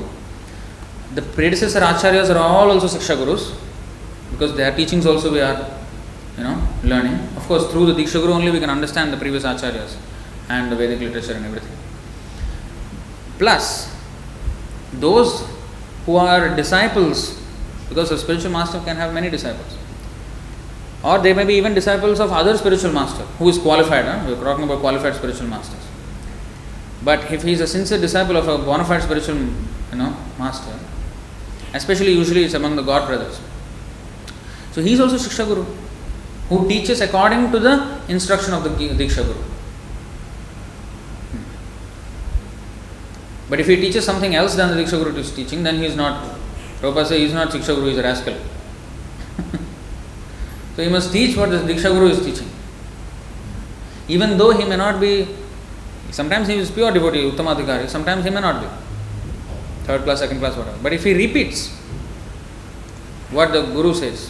the predecessor Acharyas are all also Shiksha Gurus, because their teachings also we are learning. Of course, through the Diksha Guru only we can understand the previous Acharyas and the Vedic literature and everything. Plus, those who are disciples, because a spiritual master can have many disciples, or they may be even disciples of other spiritual master who is qualified. We are talking about qualified spiritual masters. But if he is a sincere disciple of a bona fide spiritual, master, especially usually it's among the God brothers. So he is also Shiksha Guru, who teaches according to the instruction of the Diksha Guru. But if he teaches something else than the Diksha Guru is teaching, then he is not, Prabhupada says he is not Shiksha Guru, he is a rascal. So he must teach what the Diksha Guru is teaching. Even though he may not be, sometimes he is pure devotee, Uttamadhikari, sometimes he may not be. Third class, second class, whatever. But if he repeats what the Guru says,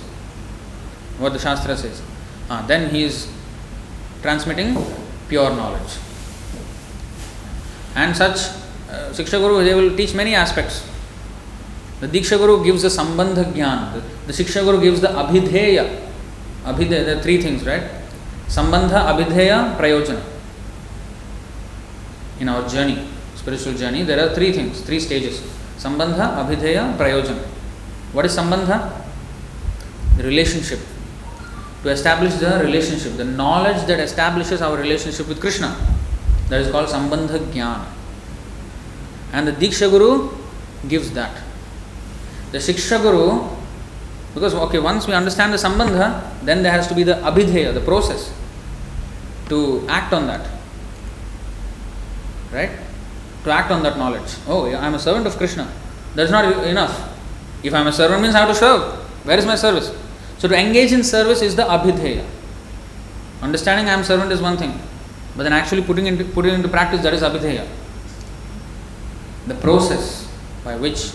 what the Shastra says, then he is transmitting pure knowledge. And such Shiksha Guru, they will teach many aspects. The Diksha Guru gives the Sambandha Jnana. The Shiksha Guru gives the Abhidheya. Abhidheya, there are three things, right? Sambandha, Abhidheya, Prayojana. In our journey, spiritual journey, there are three things, three stages. Sambandha, Abhidheya, Prayojana. What is Sambandha? The relationship. To establish the relationship, the knowledge that establishes our relationship with Krishna. That is called Sambandha Jnana. And the Diksha Guru gives that. The Shiksha Guru, because once we understand the Sambandha, then there has to be the Abhidheya, the process to act on that. Right? To act on that knowledge. Oh, yeah, I am a servant of Krishna. That is not enough. If I am a servant, means I have to serve. Where is my service? So to engage in service is the Abhidheya. Understanding I am servant is one thing, but then actually putting it into practice, that is Abhidheya. The process by which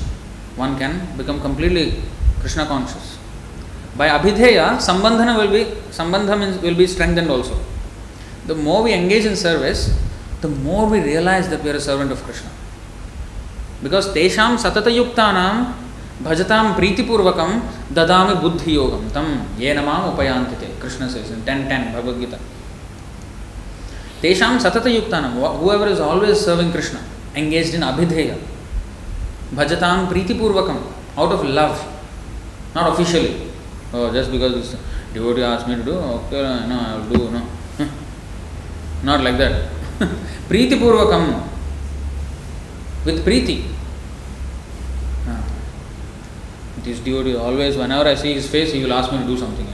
one can become completely Krishna conscious. By Abhidheya, Sambandha will be strengthened also. The more we engage in service, the more we realize that we are a servant of Krishna. Because Tesham Satata Yuktanam Bhajatam Pritipurvakam Dadami Buddhi Yogam Tam Yenamam Upayantite. Krishna says in 10:10 Bhagavad Gita. Tesham Satata Yuktanam, whoever is always serving Krishna, engaged in Abhidheya, Bhajatam Pritipurvakam, out of love, not officially. Oh, just because this devotee asked me to do, okay, no, I will do, no. Not like that. Priti Purvakam, with Priti. This devotee always, whenever I see his face, he will ask me to do something,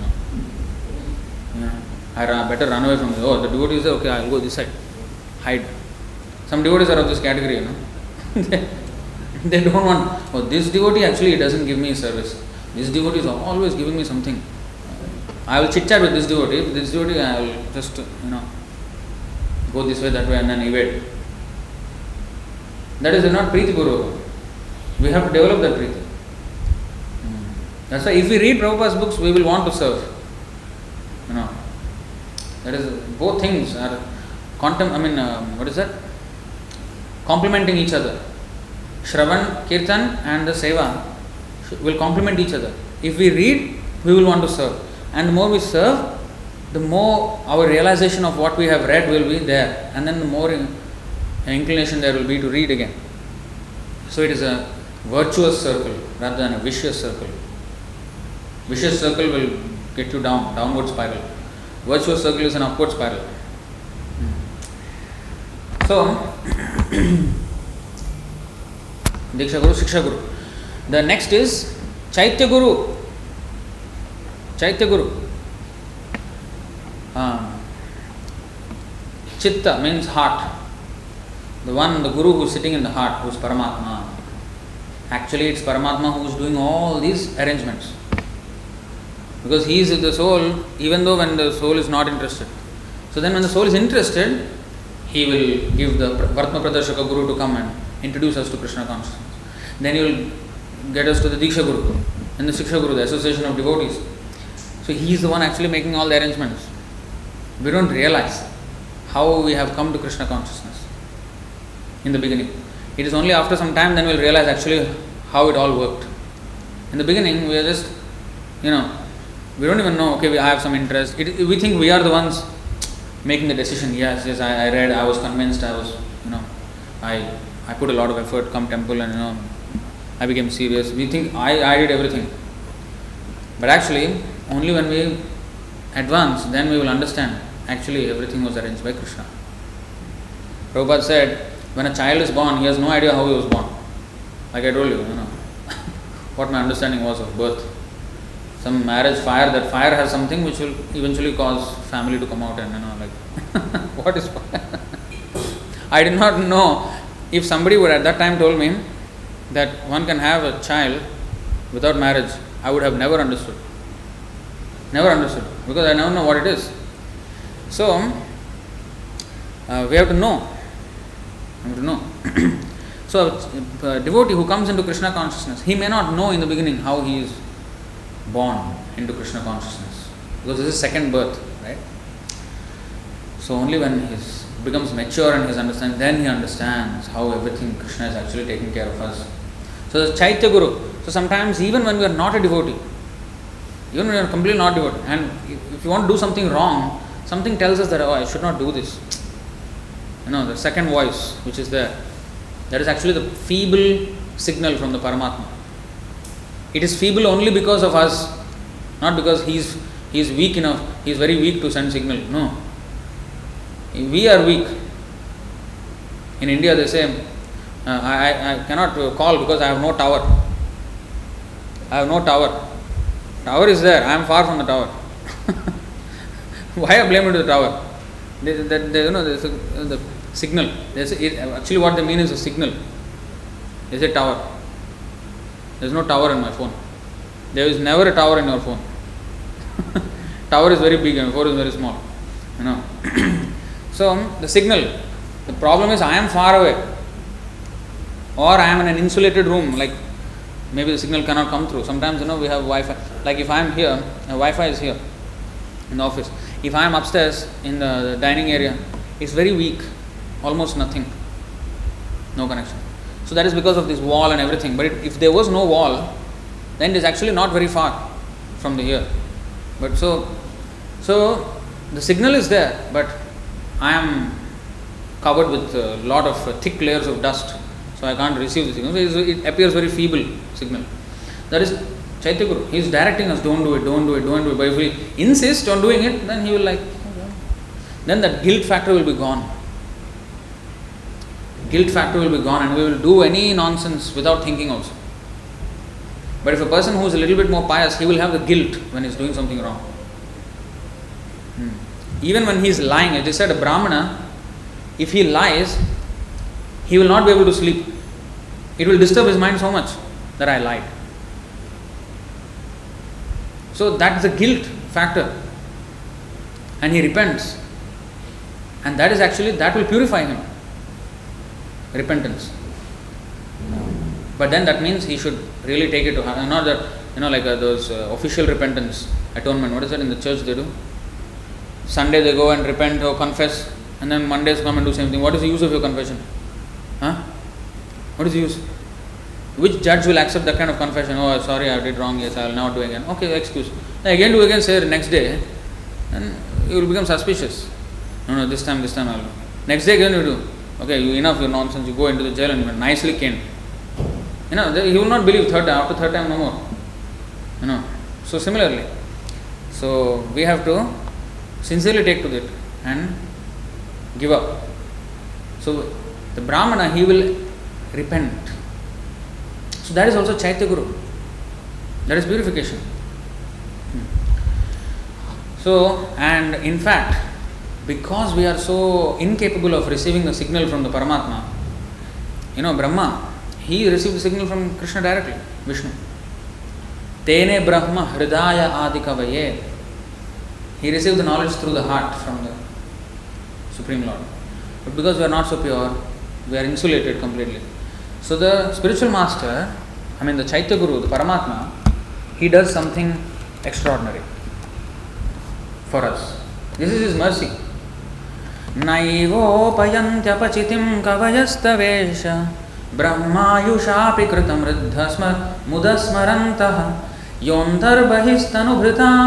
I better run away from this. Oh, the devotee is there, okay, I will go this side. Hide. Some devotees are of this category, They don't want, this devotee actually doesn't give me service. This devotee is always giving me something. I will chit chat with this devotee, I will just, go this way, that way, and then evade. That is not Priti Purvakam. We have to develop that Priti. That's why if we read Prabhupada's books, we will want to serve. That is, both things are complementing each other. Shravan, Kirtan and the Seva will complement each other. If we read, we will want to serve. And the more we serve, the more our realization of what we have read will be there. And then the more inclination there will be to read again. So it is a virtuous circle rather than a vicious circle. Vicious circle will get you downward spiral. Virtuous circle is an upward spiral. So, Diksha Guru, Shiksha Guru. The next is Chaitya Guru. Chaitya Guru. Chitta means heart. The Guru who is sitting in the heart, who is Paramatma. Actually, it's Paramatma who is doing all these arrangements. Because he is the soul, even though when the soul is not interested. So then when the soul is interested, he will give the Vartma Pradarshaka Guru to come and introduce us to Krishna consciousness. Then he will get us to the Diksha Guru and the Shiksha Guru, the association of devotees. So he is the one actually making all the arrangements. We don't realize how we have come to Krishna consciousness in the beginning. It is only after some time then we will realize actually how it all worked. In the beginning we are just, we don't even know, okay, I have some interest. We think we are the ones making the decision. Yes, I read, I was convinced, I I put a lot of effort, come temple, and I became serious. We think I did everything. But actually, only when we advance, then we will understand actually everything was arranged by Krishna. Prabhupada said, when a child is born, he has no idea how he was born. Like I told you, what my understanding was of birth. Some marriage fire, that fire has something which will eventually cause family to come out and what is fire? I did not know. If somebody would at that time told me that one can have a child without marriage, I would have never understood. Never understood. Because I never know what it is. So, we have to know. So, a devotee who comes into Krishna consciousness, he may not know in the beginning how he is born into Krishna consciousness. Because this is second birth, right? So, only when he becomes mature in his understanding, then he understands how everything Krishna is actually taking care of us. So, the Chaitya Guru. So, sometimes even when we are not a devotee, even when we are completely not devotee, and if you want to do something wrong, something tells us that, I should not do this. The second voice which is there, that is actually the feeble signal from the Paramatma. It is feeble only because of us, not because he is weak enough, he is very weak to send signal. No. We are weak. In India they say, I cannot call because I have no tower. I have no tower. Tower is there, I am far from the tower. Why I blame it to the tower? There's the signal. Actually what they mean is a signal. They say tower. There is no tower in my phone. There is never a tower in your phone. Tower is very big and phone is very small. So the signal. The problem is I am far away, or I am in an insulated room. Like maybe the signal cannot come through. Sometimes we have Wi-Fi. Like if I am here, Wi-Fi is here in the office. If I am upstairs in the dining area, it's very weak, almost nothing, no connection. So that is because of this wall and everything. But if there was no wall, then it is actually not very far from the here. But so the signal is there, but I am covered with a lot of thick layers of dust, so I can't receive the signal. So it appears very feeble signal. That is Chaitya Guru. He is directing us, don't do it. But if we insist on doing it, then he will then that guilt factor will be gone. Guilt factor will be gone and we will do any nonsense without thinking also. But if a person who is a little bit more pious, he will have the guilt when he is doing something wrong. Even when he is lying, as I said, a Brahmana, if he lies, he will not be able to sleep. It will disturb his mind so much that I lied. So that's the guilt factor. And he repents. And that is actually, that will purify him. Repentance. But then that means he should really take it to heart. Not that, like those official repentance, atonement. What is that in the church they do? Sunday they go and repent or confess, and then Mondays come and do same thing. What is the use of your confession? What is the use? Which judge will accept that kind of confession? Oh, sorry, I did wrong. Yes, I will not do again. Okay, excuse. Then again do again, say the next day, and you will become suspicious. No, this time I will do. Next day again you do. Okay, enough your nonsense. You go into the jail and you are nicely caned. He will not believe third time. After third time, no more. So similarly, so we have to sincerely take to it and give up. So the Brahmana, he will repent. So that is also Chaitya Guru. That is purification. So, and in fact, because we are so incapable of receiving the signal from the Paramatma, Brahma, he received the signal from Krishna directly, Vishnu. Tene Brahma Hridaya Adikavaye. He received the knowledge through the heart from the Supreme Lord. But because we are not so pure, we are insulated completely. So the spiritual master, the Chaitya Guru, the Paramatma, he does something extraordinary for us. This is his mercy. Naivopayantyapachitiം kavayastavesha brahmayushapi kritam riddhasma mudasmarantah yondarvahistanu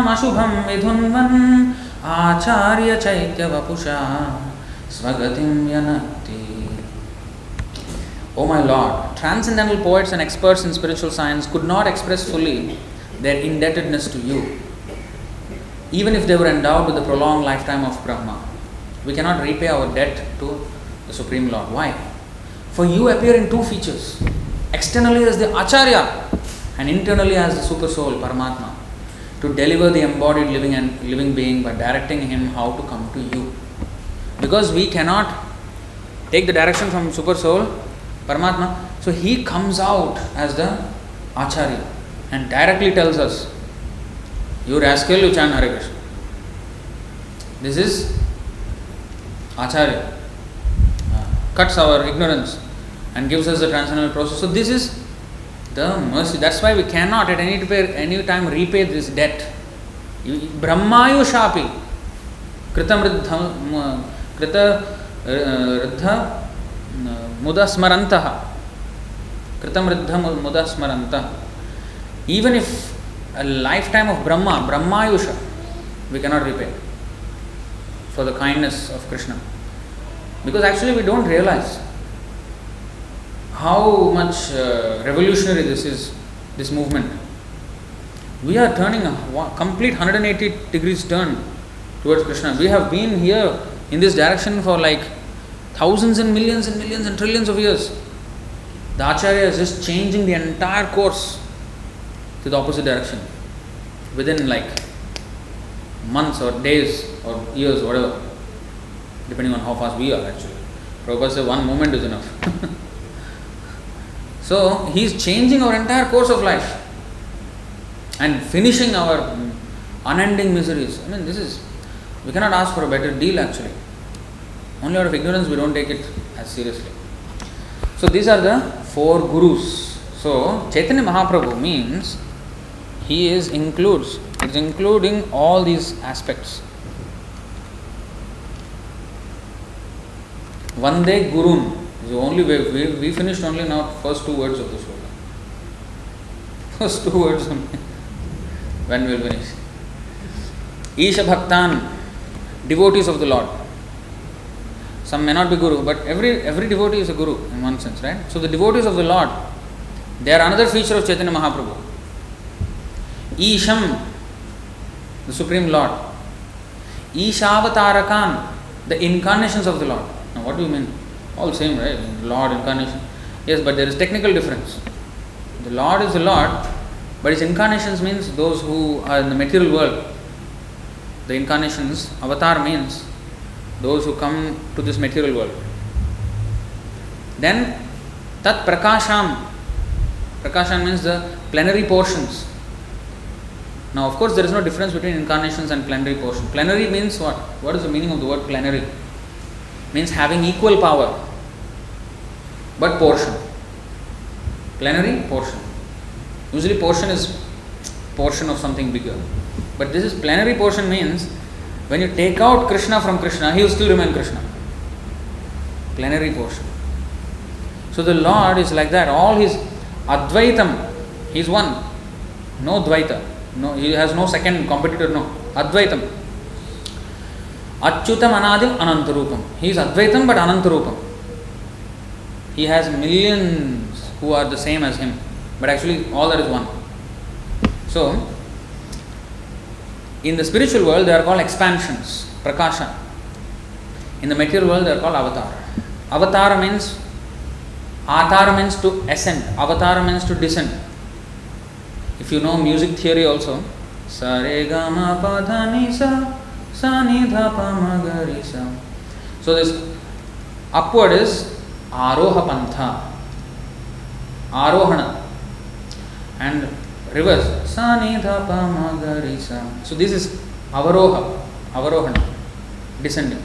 ashubham vidhunvan acharya chaitya vapusha svagatim yanati. O my Lord, transcendental poets and experts in spiritual science could not express fully their indebtedness to you, even if they were endowed with the prolonged lifetime of Brahma. We cannot repay our debt to the Supreme Lord. Why? For you appear in two features, externally as the Acharya and internally as the Super Soul, Paramatma, to deliver the embodied living being by directing him how to come to you. Because we cannot take the direction from Super Soul, Paramatma, so he comes out as the Acharya and directly tells us, you rascal, you chant Hare Krishna. This is Acharya. Cuts our ignorance and gives us the transcendental process. So this is the mercy. That's why we cannot at any time repay this debt. Brahmayu shapi krita riddha mudasmarantaha. Kritam riddha mudasmarantaha. Even if a lifetime of Brahmayusha, we cannot repay for the kindness of Krishna. Because actually we don't realize how much revolutionary this is, this movement. We are turning a complete 180 degrees turn towards Krishna. We have been here in this direction for like thousands and millions and trillions of years. The Acharya is just changing the entire course to the opposite direction within like months or days or years, whatever, depending on how fast we are actually. Prabhupada said one moment is enough. So he is changing our entire course of life and finishing our unending miseries. I mean, we cannot ask for a better deal actually. Only out of ignorance we don't take it as seriously. So these are the four gurus. So Chaitanya Mahaprabhu means it's including all these aspects. Vande Gurun is the only way. We finished only now first two words of the sloka. First two words only. When we will finish. Isha Bhaktan, devotees of the Lord. Some may not be Guru, but every devotee is a Guru in one sense, right? So the devotees of the Lord, they are another feature of Chaitanya Mahaprabhu. Isham, the Supreme Lord. Ishavatarakan, the incarnations of the Lord. Now what do you mean? All same, right? Lord, incarnation. Yes, but there is technical difference. The Lord is the Lord, but his incarnations means those who are in the material world. The incarnations, avatar means those who come to this material world. Then Tat Prakasham. Prakasham means the plenary portions. Now, of course, there is no difference between incarnations and plenary portion. Plenary means what? What is the meaning of the word plenary? Means having equal power, but portion. Plenary, portion. Usually portion is portion of something bigger. But this is plenary portion means when you take out Krishna from Krishna, he will still remain Krishna. Plenary portion. So the Lord is like that. All his Advaitam, he is one. No Dvaita. No, he has no second competitor, no. Advaitam. Achyutam Anadim Anantarupam. He is Advaitam but Anantarupam. He has millions who are the same as him. But actually all that is one. So, in the spiritual world they are called expansions, Prakasha. In the material world they are called Avatar. Avatar means, Atara means to ascend. Avatar means to descend. If you know music theory also, Sa Re Ga Ma Pa Dha Ni Sa Sa Ni Dha Pa Ma Ga Ri Sa. So this upward is Aroha Pantha, Arohana, and reverse Sa Ni Dha Pa Ma Ga Ri Sa. So this is Avaroha, Avarohana, descending.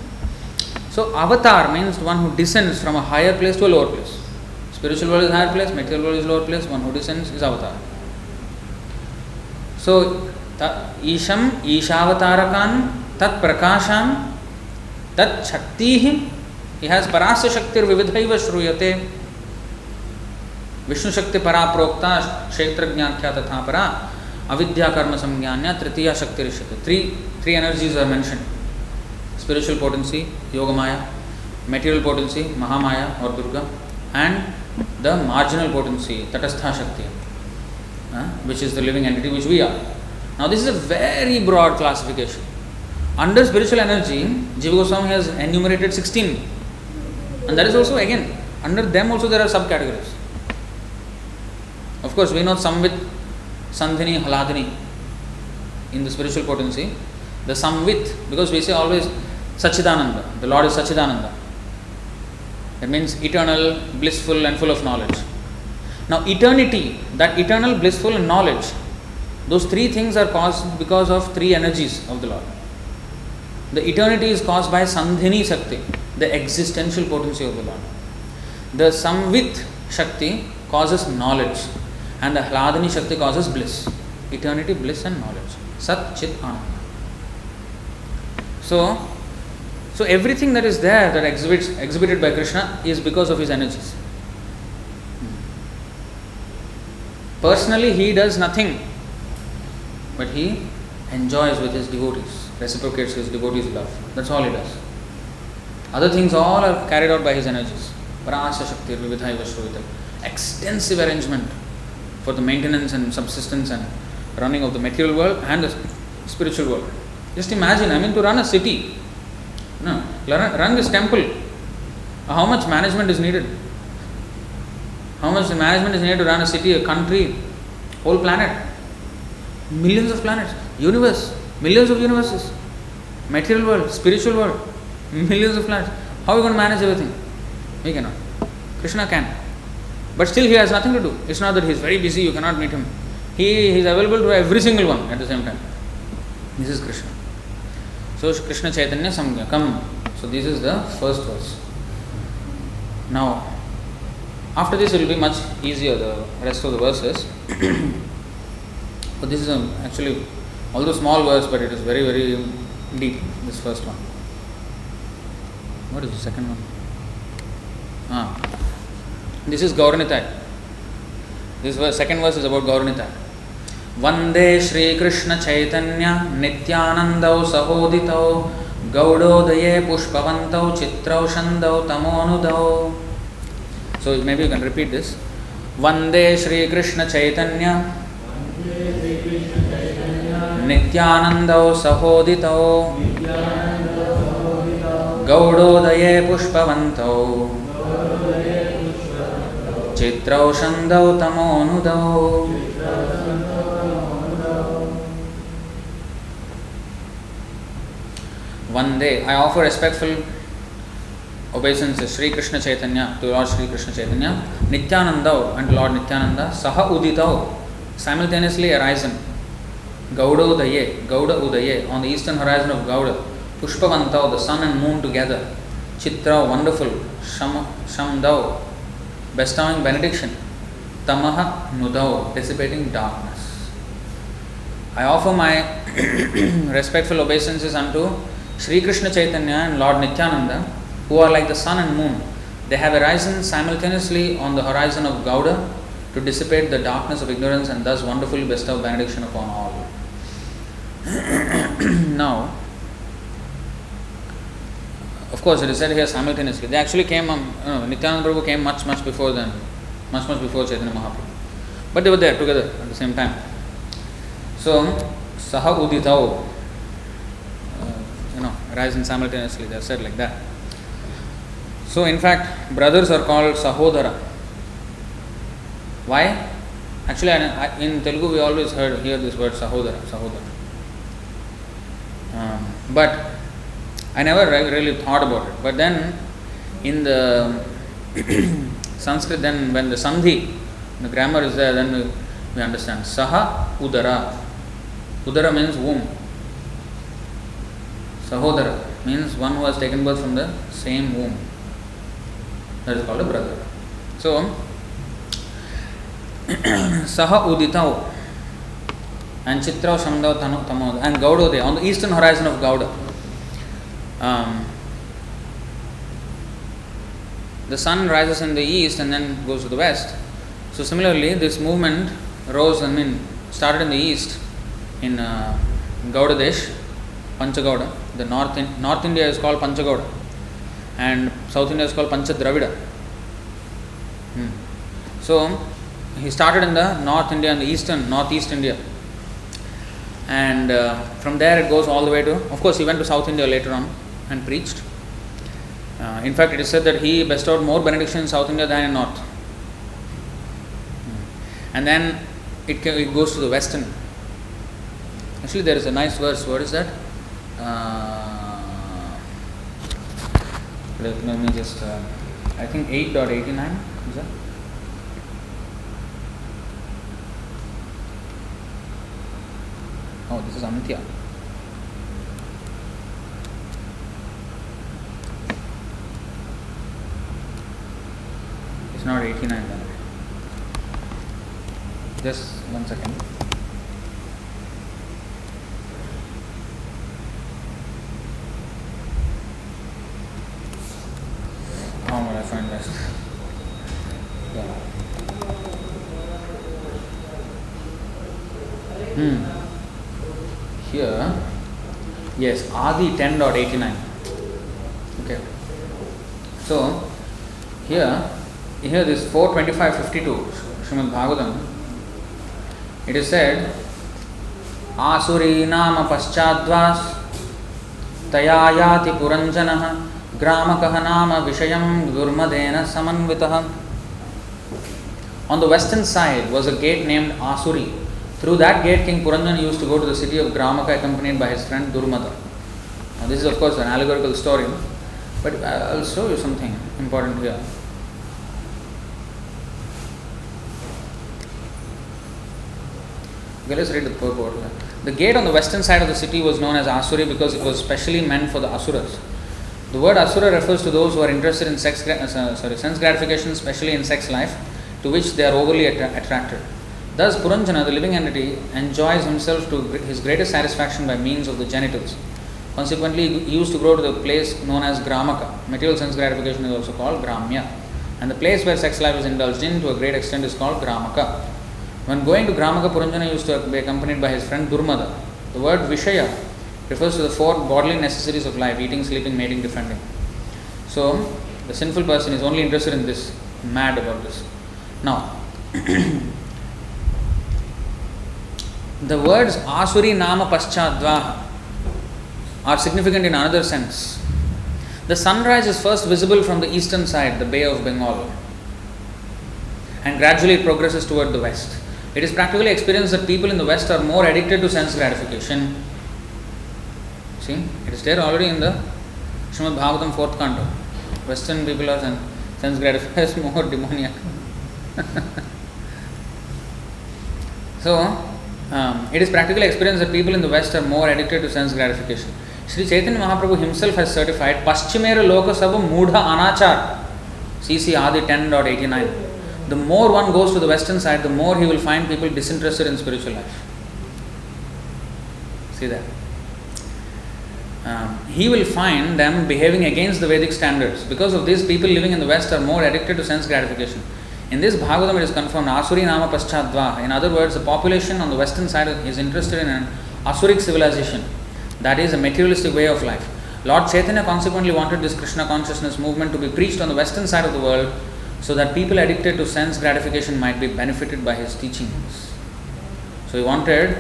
So avatar means one who descends from a higher place to a lower place. Spiritual world is higher place, material world is lower place, one who descends is avatar. So, Isham, Ishavatarakan, Tat Prakasham, Tat Shaktihi, he has Parasya Shaktir Vividhaiva Shruyate, Vishnu Shakti Para Prokta, Kshetra Jnanthya Tatha Para, Avidya Karma Samgyanya, Tritiya Shakti Rishate. Three energies are mentioned. Spiritual potency, Yogamaya, material potency, Mahamaya or Durga, and the marginal potency, Tatastha Shakti, which is the living entity which we are. Now this is a very broad classification. Under spiritual energy, Jiva Goswami has enumerated 16. And that is also, again, under them also there are subcategories. Of course, we know Samvit, Sandhini, Haladini in the spiritual potency. The Samvit, because we say always Sachidananda, the Lord is Sachidananda. That means eternal, blissful and full of knowledge. Now eternity, that eternal, blissful and knowledge, those three things are caused because of three energies of the Lord. The eternity is caused by Sandhini Shakti, the existential potency of the Lord. The Samvit Shakti causes knowledge, and the Hladini Shakti causes bliss. Eternity, bliss and knowledge. Sat Chit Ananda. So everything that is there that exhibited by Krishna is because of his energies. Personally, he does nothing, but he enjoys with his devotees, reciprocates his devotees' love. That's all he does. Other things all are carried out by his energies. Parasya Shakti Vividhaiva Shruvita. Extensive arrangement for the maintenance and subsistence and running of the material world and the spiritual world. Just imagine, to run a city, run this temple, how much management is needed? How much management is needed to run a city, a country, whole planet? Millions of planets, universe, millions of universes, material world, spiritual world, millions of planets. How are we going to manage everything? We cannot. Krishna can. But still he has nothing to do. It's not that he is very busy, you cannot meet him. He is available to every single one at the same time. This is Krishna. So Krishna Chaitanya Samgya, come. So this is the first verse. Now, after this it will be much easier, the rest of the verses. But this is actually, although small verse, but it is very, very deep, this first one. What is the second one? This is Gauranitai. This verse, second verse is about Gauranitai. Vande Shri Krishna Chaitanya Nityanandau Sahoditau Gaudodaye Pushpavantau Chitrau Shandau Tamonudau. So maybe you can repeat this. Vande Shri Krishna Chaitanya Nityanandau Sahoditau Gaudodaye Pushpavantau Chitrau Shandau Tamonudau. One day I offer respectful obeisances Sri Krishna Chaitanya, to Lord Sri Krishna Chaitanya, Nityanandau and Lord Nityananda, Saha Uditau, simultaneously arisen, Gauda Udaye, on the eastern horizon of Gauda, Pushpavantau, the sun and moon together, Chitra, wonderful, Shamdau, bestowing benediction, Tamaha Nudau, dissipating darkness. I offer my respectful obeisances unto Sri Krishna Chaitanya and Lord Nityananda, who are like the sun and moon. They have arisen simultaneously on the horizon of Gauda to dissipate the darkness of ignorance and thus wonderfully bestow benediction upon all. Now, of course, it is said here simultaneously. They actually came, Nityananda Prabhu came much before them, much before Chaitanya Mahaprabhu. But they were there together at the same time. So, Saha Uditau, rising simultaneously, they are said like that. So, in fact, brothers are called Sahodara. Why? Actually, in Telugu we always hear this word Sahodara. But I never really thought about it. But then, in the Sanskrit, then when the Sandhi, the grammar is there, then we understand. Saha Udara. Udara means womb. Sahodara means one who has taken birth from the same womb. That is called a brother. So, Saha Uditau and Chitrau Shamdau Tamod and Gaudode on the eastern horizon of Gauda. The sun rises in the east and then goes to the west. So similarly, this movement started in the east in Gauda Desh, Panchagauda. The North India is called Panchagauda and South India is called Panchadravida. So he started in the North India and the Northeast India. And from there it goes all the way to, of course he went to South India later on and preached. In fact, it is said that he bestowed more benediction in South India than in North. And then it goes to the Western. Actually, there is a nice verse. What is that? Let me just, I think 8.89 is that? Oh, this is Antya. It's not 89 then. Just 1 second. How will I find this? Yeah. Here, yes, Adi 10.89. Okay. So, here this 425.52 Srimad Bhagavatam, it is said, Asuri nama paschadvas tayayati puranjanaha gramakaha nama vishayam durmadena samanvitaha. On the western side was a gate named Asuri. Through that gate, King Puranjana used to go to the city of Gramaka accompanied by his friend Durmada. Now, this is of course an allegorical story, but I'll show you something important here. Okay, let's read the purport. The gate on the western side of the city was known as Asuri because it was specially meant for the Asuras. The word Asura refers to those who are interested in sense gratification, especially in sex life, to which they are overly attracted. Thus, Puranjana, the living entity, enjoys himself to his greatest satisfaction by means of the genitals. Consequently, he used to go to the place known as Gramaka. Material sense gratification is also called Gramya. And the place where sex life is indulged in to a great extent is called Gramaka. When going to Gramaka, Puranjana used to be accompanied by his friend Durmada. The word Vishaya refers to the 4 bodily necessities of life: eating, sleeping, mating, defending. So, the sinful person is only interested in this, mad about this. Now, the words Asuri Nama Paschadvaha are significant in another sense. The sunrise is first visible from the eastern side, the Bay of Bengal, and gradually it progresses toward the west. It is practically experienced that people in the west are more addicted to sense gratification. See, it is there already in the Srimad Bhagavatam 4th canto. Western people are sense gratifiers more demoniac. So, it is practically experienced that people in the West are more addicted to sense gratification. Sri Chaitanya Mahaprabhu himself has certified Paschimera Loka Sabha Mudha Anachar, CC Adi 10.89. The more one goes to the western side, the more he will find people disinterested in spiritual life. See that? He will find them behaving against the Vedic standards. Because of this, people living in the West are more addicted to sense gratification. In this Bhagavatam, it is confirmed Asuri Nama Paschadva. In other words, the population on the western side is interested in an Asuric civilization, that is, a materialistic way of life. Lord Chaitanya consequently wanted this Krishna consciousness movement to be preached on the western side of the world so that people addicted to sense gratification might be benefited by his teachings. So he wanted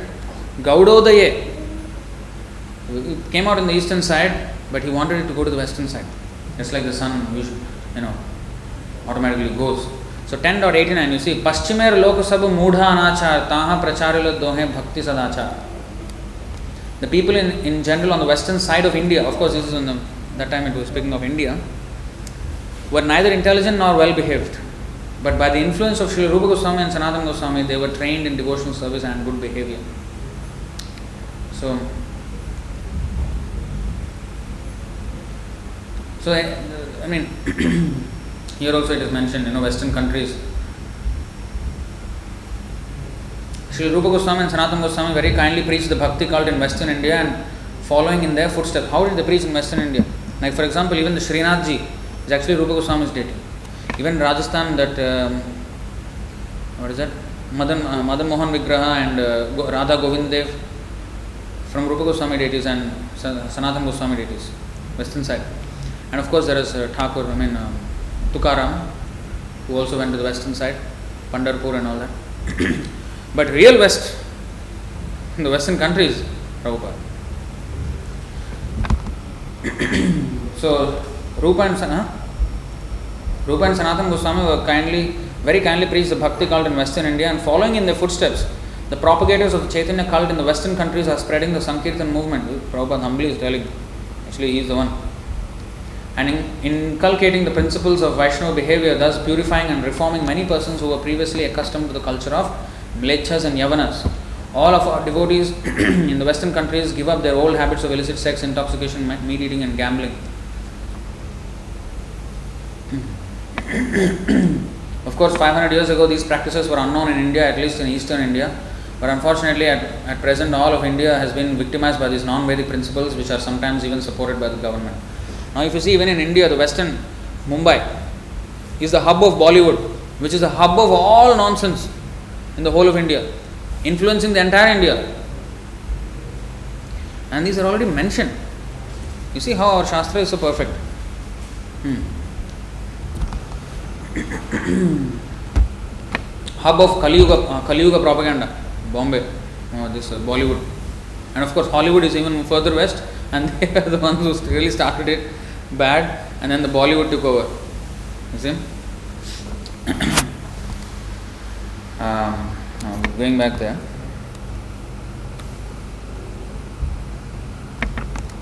Gaudodaye. It came out in the eastern side, but he wanted it to go to the western side. Just like the sun, automatically goes. So 10.89, you see, Paschimer Lokasabha Mudha Anachar, Taha Pracharila Dohe Bhakti Sadachar. The people in general on the western side of India, of course, this is that time it was speaking of India, were neither intelligent nor well behaved. But by the influence of Srila Rupa Goswami and Sanatana Goswami, they were trained in devotional service and good behavior. So I mean, here also it is mentioned, Western countries. Srila Rupa Goswami and Sanatana Goswami very kindly preached the bhakti cult in Western India and following in their footsteps. How did they preach in Western India? Like for example, even the Srinathji is actually Rupa Goswami's deity. Even Rajasthan, that Madan Mohan Vigraha and Radha Govindev from Rupa Goswami deities and Sanatana Goswami deities, Western side. And of course there is Tukaram, who also went to the western side. Pandharpur and all that. But real West, in the Western countries, Prabhupada. So Rupa and Sanatana Goswami were very kindly preached the bhakti cult in Western India, and following in their footsteps, the propagators of the Chaitanya cult in the Western countries are spreading the Sankirtan movement. Prabhupada humbly is telling, actually he is the one. And inculcating the principles of Vaishnava behavior, thus purifying and reforming many persons who were previously accustomed to the culture of Mlechas and Yavanas. All of our devotees in the Western countries give up their old habits of illicit sex, intoxication, meat eating and gambling. Of course, 500 years ago, these practices were unknown in India, at least in Eastern India. But unfortunately, at present, all of India has been victimized by these non-Vedic principles, which are sometimes even supported by the government. Now, if you see, even in India, the Western Mumbai is the hub of Bollywood, which is the hub of all nonsense in the whole of India, influencing the entire India. And these are already mentioned. You see how our Shastra is so perfect. Hub of Kali Yuga propaganda, Bombay, Bollywood. And of course Hollywood is even further west, and they are the ones who really started it bad, and then the Bollywood took over. You see? Going back there.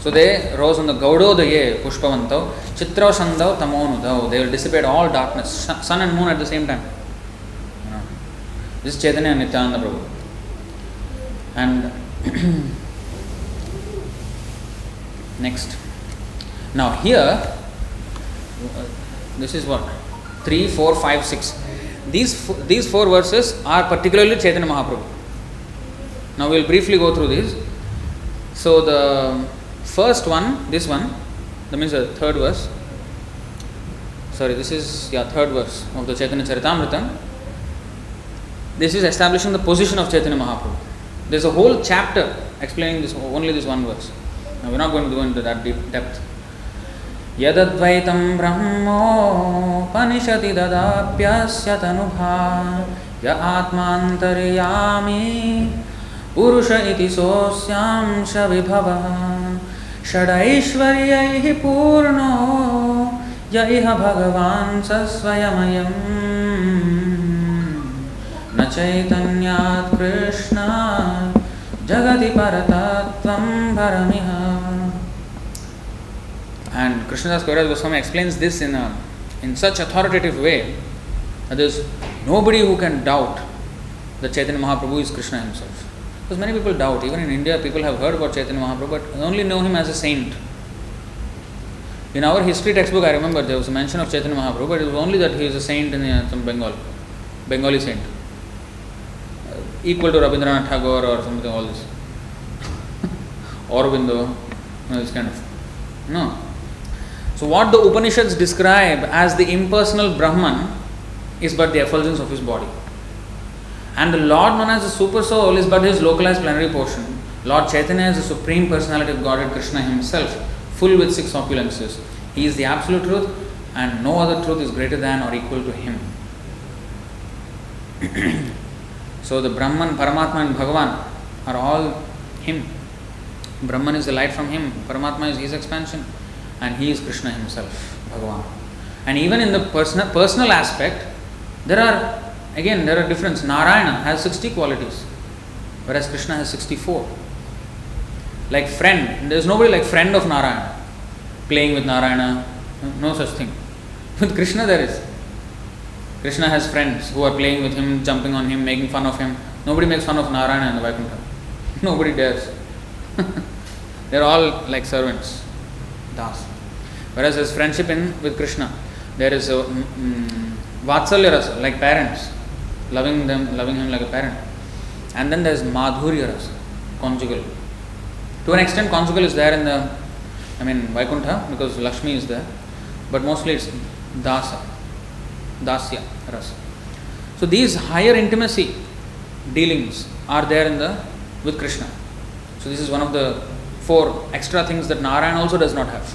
So they rose on the Gaudodaye Pushpavantav, Chitra Shandav Tamonudhav. They will dissipate all darkness, sun and moon at the same time. This is Chaitanya and Nityananda Prabhu. And next. Now here, this is what? 3, 4, 5, 6. These 4 verses are particularly Chaitanya Mahaprabhu. Now we will briefly go through these. So the first one, this one, that means the third verse. Sorry, this is third verse of the Chaitanya Charitamrita. This is establishing the position of Chaitanya Mahaprabhu. There is a whole chapter explaining this, only this one verse. Now we are not going to go into that deep depth. Yadadvaitam brahmo panishati dadapyasya tanubha ya atmantariyami purusha iti sosyam shavibhava shadaishvaryaihi purno ya iha bhagavan sasvayamayam na chaitanyat krishna jagati paratattvam paramiha. And Krishnadas Kaviraj Goswami explains this in such authoritative way that there is nobody who can doubt that Chaitanya Mahaprabhu is Krishna himself. Because many people doubt. Even in India, people have heard about Chaitanya Mahaprabhu, but only know him as a saint. In our history textbook, I remember there was a mention of Chaitanya Mahaprabhu, but it was only that he is a saint in some Bengali saint. Equal to Rabindranath Tagore or something, all this. Aurobindo, this kind of. No. So what the Upanishads describe as the impersonal Brahman is but the effulgence of his body. And the Lord known as the Super Soul is but his localized plenary portion. Lord Chaitanya is the Supreme Personality of Godhead Krishna himself, full with 6 opulences. He is the absolute truth, and no other truth is greater than or equal to him. So the Brahman, Paramatma and Bhagavan are all him. Brahman is the light from him, Paramatma is his expansion, and he is Krishna himself, Bhagavan. And even in the personal aspect, there are differences. Narayana has 60 qualities, whereas Krishna has 64. Like friend, there is nobody like friend of Narayana, playing with Narayana, no such thing. With Krishna there is. Krishna has friends who are playing with him, jumping on him, making fun of him. Nobody makes fun of Narayana in the Vaikuntha. Nobody dares. They are all like servants, dāsa. Whereas there is friendship with Krishna. There is Vatsalya rasa, like parents, loving him like a parent. And then there is Madhurya rasa, conjugal. To an extent, conjugal is there in Vaikuntha, because Lakshmi is there. But mostly it's dāsa, dasya rasa. So these higher intimacy dealings are there with Krishna. So this is one of the 4 extra things that Narayana also does not have.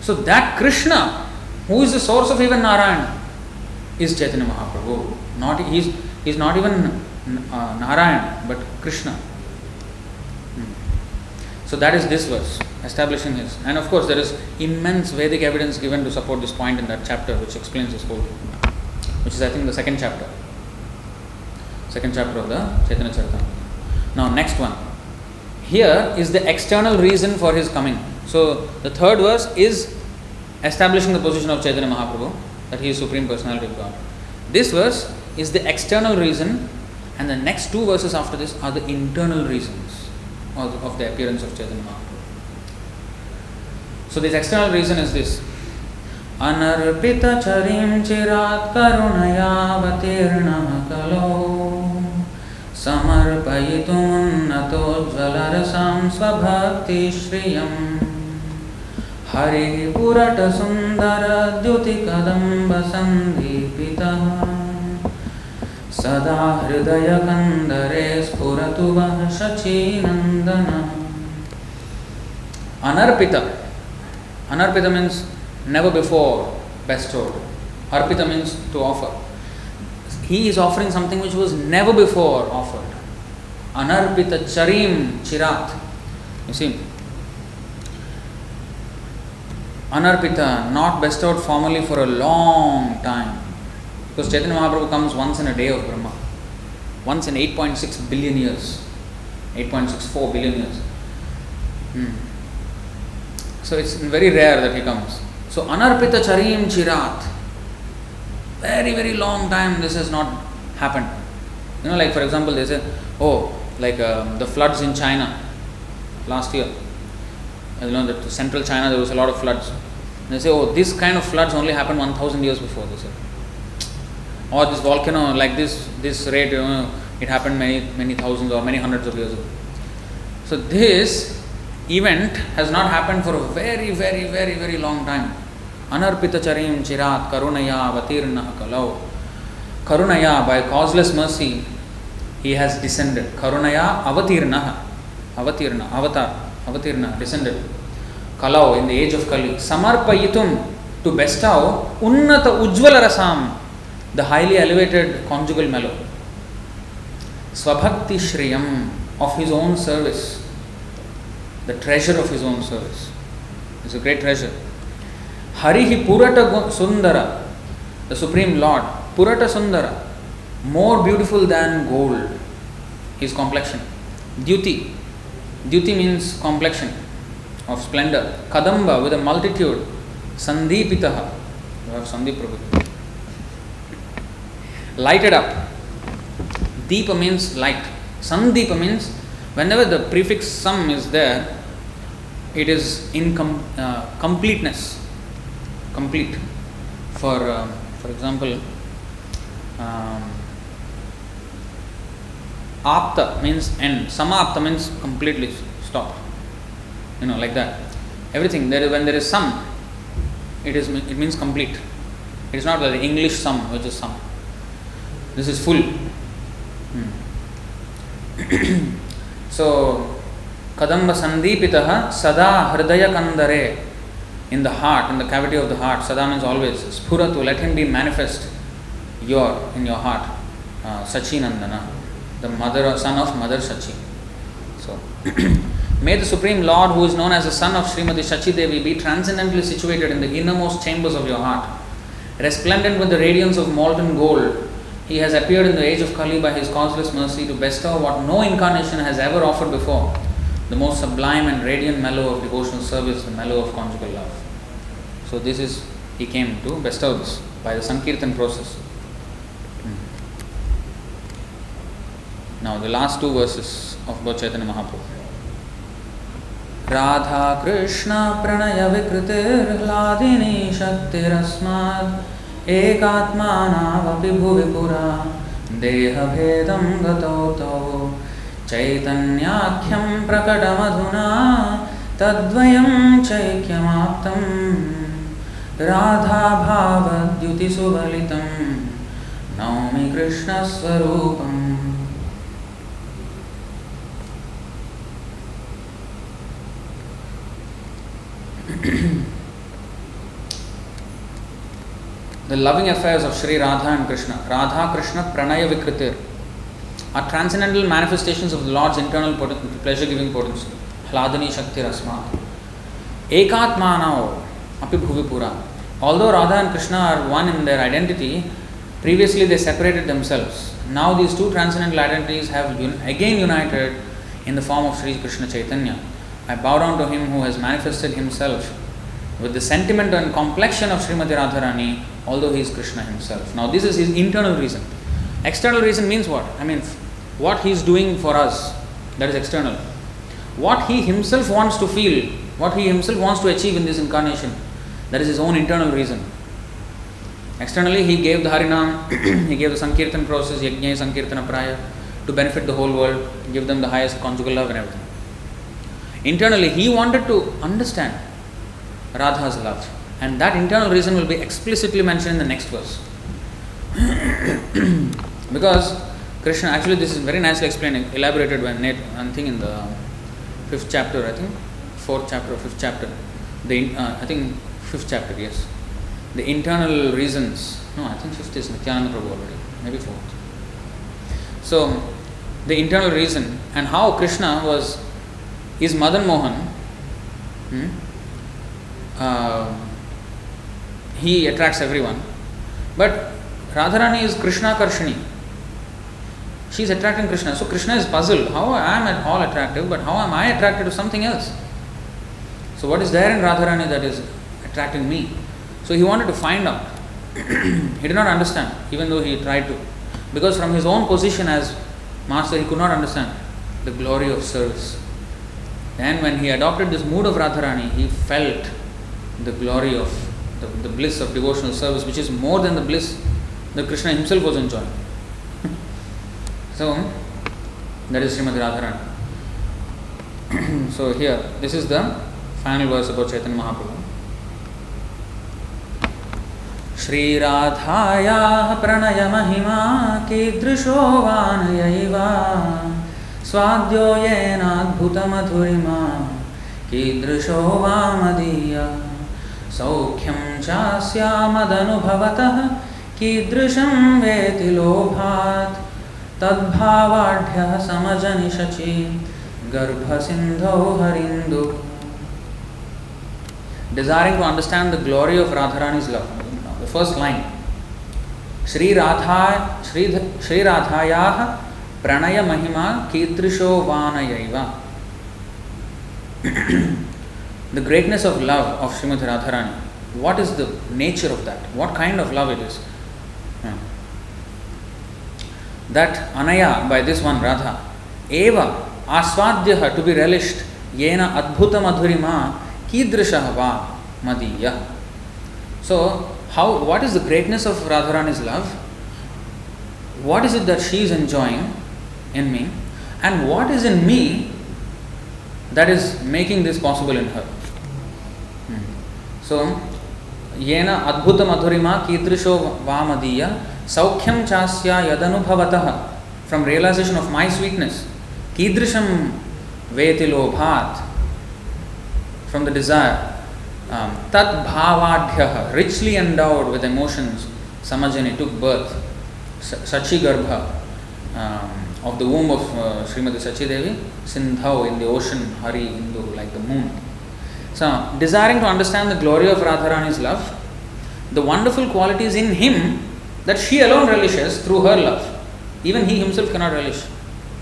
So that Krishna, who is the source of even Narayana, is Chaitanya Mahaprabhu. He's not even Narayan, but Krishna. So that is this verse, establishing his. And of course, there is immense Vedic evidence given to support this point in that chapter, which explains this whole thing, which is, I think, the second chapter of the Chaitanya Charitamrita. Now, next one. Here is the external reason for his coming. So, the third verse is establishing the position of Chaitanya Mahaprabhu, that he is Supreme Personality of God. This verse is the external reason, and the next two verses after this are the internal reasons of the appearance of Chaitanya Mahaprabhu. So, this external reason is this. Anarpita charim chirat karunaya vatirna kalo samarpayitum nato jvalarasam svabhakti shriyam hari purata sundara dyuti kadamba sandipita sada hridaya kandare spuratu shachi nandana. Anarpita means never before bestowed. Arpita means to offer. He is offering something which was never before offered. Anarpita charim chirat. You see, Anarpita, not bestowed formally for a long time. Because Chaitanya Mahaprabhu comes once in a day of Brahma. Once in 8.6 billion years. 8.64 billion years. So it's very rare that he comes. So Anarpita charim chirat. Very, very long time this has not happened. You know, like for example, they say, the floods in China last year. You know, that central China there was a lot of floods. They say, this kind of floods only happened 1,000 years before. They say, or this volcano like this rate, it happened many thousands or many hundreds of years ago. So this event has not happened for a very, very, very, very long time. Anarpita charim chirat karunaya avatirna kalau. Karunaya, by causeless mercy, he has descended. Karunaya avatirna, avatirna, descended. Kalau, in the age of Kali. Samarpayitum, to bestow unnata ujvala rasam, the highly elevated conjugal mellow. Swabhakti shriyam, of his own service. The treasure of his own service. It's a great treasure. Harihi Purata Sundara, the Supreme Lord, Purata Sundara, more beautiful than gold, his complexion. Dyuti means complexion of splendor. Kadamba, with a multitude. Sandipitaha, you have Sandip Prabhu. Lighted up. Deepa means light. Sandeepa means whenever the prefix sam is there, it is in completeness. Complete. For example, apta means end. Samapta means completely stop. You know, like that. Everything when there is sam, it means complete. It is not the English sum, which is sum. This is full. So, Kadamba Sandipitaha Sada Hridaya Kandare, in the heart, in the cavity of the heart. Sada means always. Spuratu, let him be manifest in your heart. Sachi Nandana, the son of Mother Sachi. So, may the Supreme Lord, who is known as the son of Srimati Sachi Devi, be transcendently situated in the innermost chambers of your heart. Resplendent with the radiance of molten gold, he has appeared in the age of Kali by his causeless mercy to bestow what no incarnation has ever offered before, the most sublime and radiant mellow of devotional service, the mellow of conjugal love. So he came to bestow this by the Sankirtan process. Now the last two verses of Gaura Chaitanya Mahaprabhu. Radha Krishna Pranaya Vikritir Hladini Shaktirasmad Ekatmanavapi Bhuvipura Deha Bhedam Gatoto Chaitanyakhyam Prakadamadhuna Tadvayam Chaikyamaptam Radha Bhava Dyuti Subalitam Naumi Krishna Swarupam. The the loving affairs of Sri Radha and Krishna, Radha Krishna Pranaya Vikritir, are transcendental manifestations of the Lord's internal pleasure-giving potency. Hladani Shakti Rasma. Ekatmanao Api Bhuvi Pura. Although Radha and Krishna are one in their identity, previously they separated themselves. Now these two transcendental identities have again united in the form of Sri Krishna Chaitanya. I bow down to him who has manifested himself with the sentiment and complexion of Srimati Radharani, although he is Krishna himself. Now this is his internal reason. External reason means what? I mean, what he is doing for us, that is external. What he himself wants to feel, what he himself wants to achieve in this incarnation, that is his own internal reason. Externally, he gave the Harinam, he gave the Sankirtan process, Yajna, Sankirtana Praya, to benefit the whole world, give them the highest conjugal love and everything. Internally, he wanted to understand Radha's love, and that internal reason will be explicitly mentioned in the next verse. Because Krishna, actually this is very nicely explained, elaborated when I think in the 5th chapter, I think 4th chapter or 5th chapter, I think 5th chapter, yes. The internal reasons, no, I think 5th is Nityananda Prabhu already, maybe 4th. So, the internal reason and how Krishna is Madan Mohan, he attracts everyone, but Radharani is Krishna Karshini. She is attracting Krishna. So Krishna is puzzled. How I am at all attractive, but how am I attracted to something else? So what is there in Radharani that is attracting me? So he wanted to find out. He did not understand, even though he tried to. Because from his own position as master, he could not understand the glory of service. Then when he adopted this mood of Radharani, he felt the glory of the bliss of devotional service, which is more than the bliss that Krishna himself was enjoying. So, that is Srimati Radharani. So here, this is the final verse about Chaitanya Mahaprabhu. Shri Radhaya Pranaya Mahima Kidrisho Vanayaiva Swadyo Yena Adbhuta Madhurima Kidrisho Vamadiya Saukhyam Chasya Madanubhavatah Kidrisham Veti Lobhat Tadbhavadhyah Samajani Shachi Garbha Sindho Harindu. Desiring to understand the glory of Radharani's love. The first line, Shri Radhayah Pranaya Mahima Kidrisho Vanayaiva. The greatness of love of Srimati Radharani. What is the nature of that? What kind of love it is? That Anaya, by this one Radha, Eva Aswadyaha, to be relished, Yena Adbhuta Madhurima Kidrishaha Va Madiya. So, what is the greatness of Radharani's love? What is it that she is enjoying in me? And what is in me that is making this possible in her? So, Yena Adbhuta Madhurima Kidrisho Vamadiya Saukhyam Chasya Yadanubhavatah, from realization of my sweetness, Kidrisham Veti Lobhat, from the desire, Tat Bhavadhyaha, richly endowed with emotions, Samajani, took birth, Sachi Garbha, of the womb of Srimati Sachi Devi, Sindhau, in the ocean, Hari, Hindu, like the moon. So, desiring to understand the glory of Radharani's love, the wonderful qualities in him that she alone relishes through her love. Even he himself cannot relish.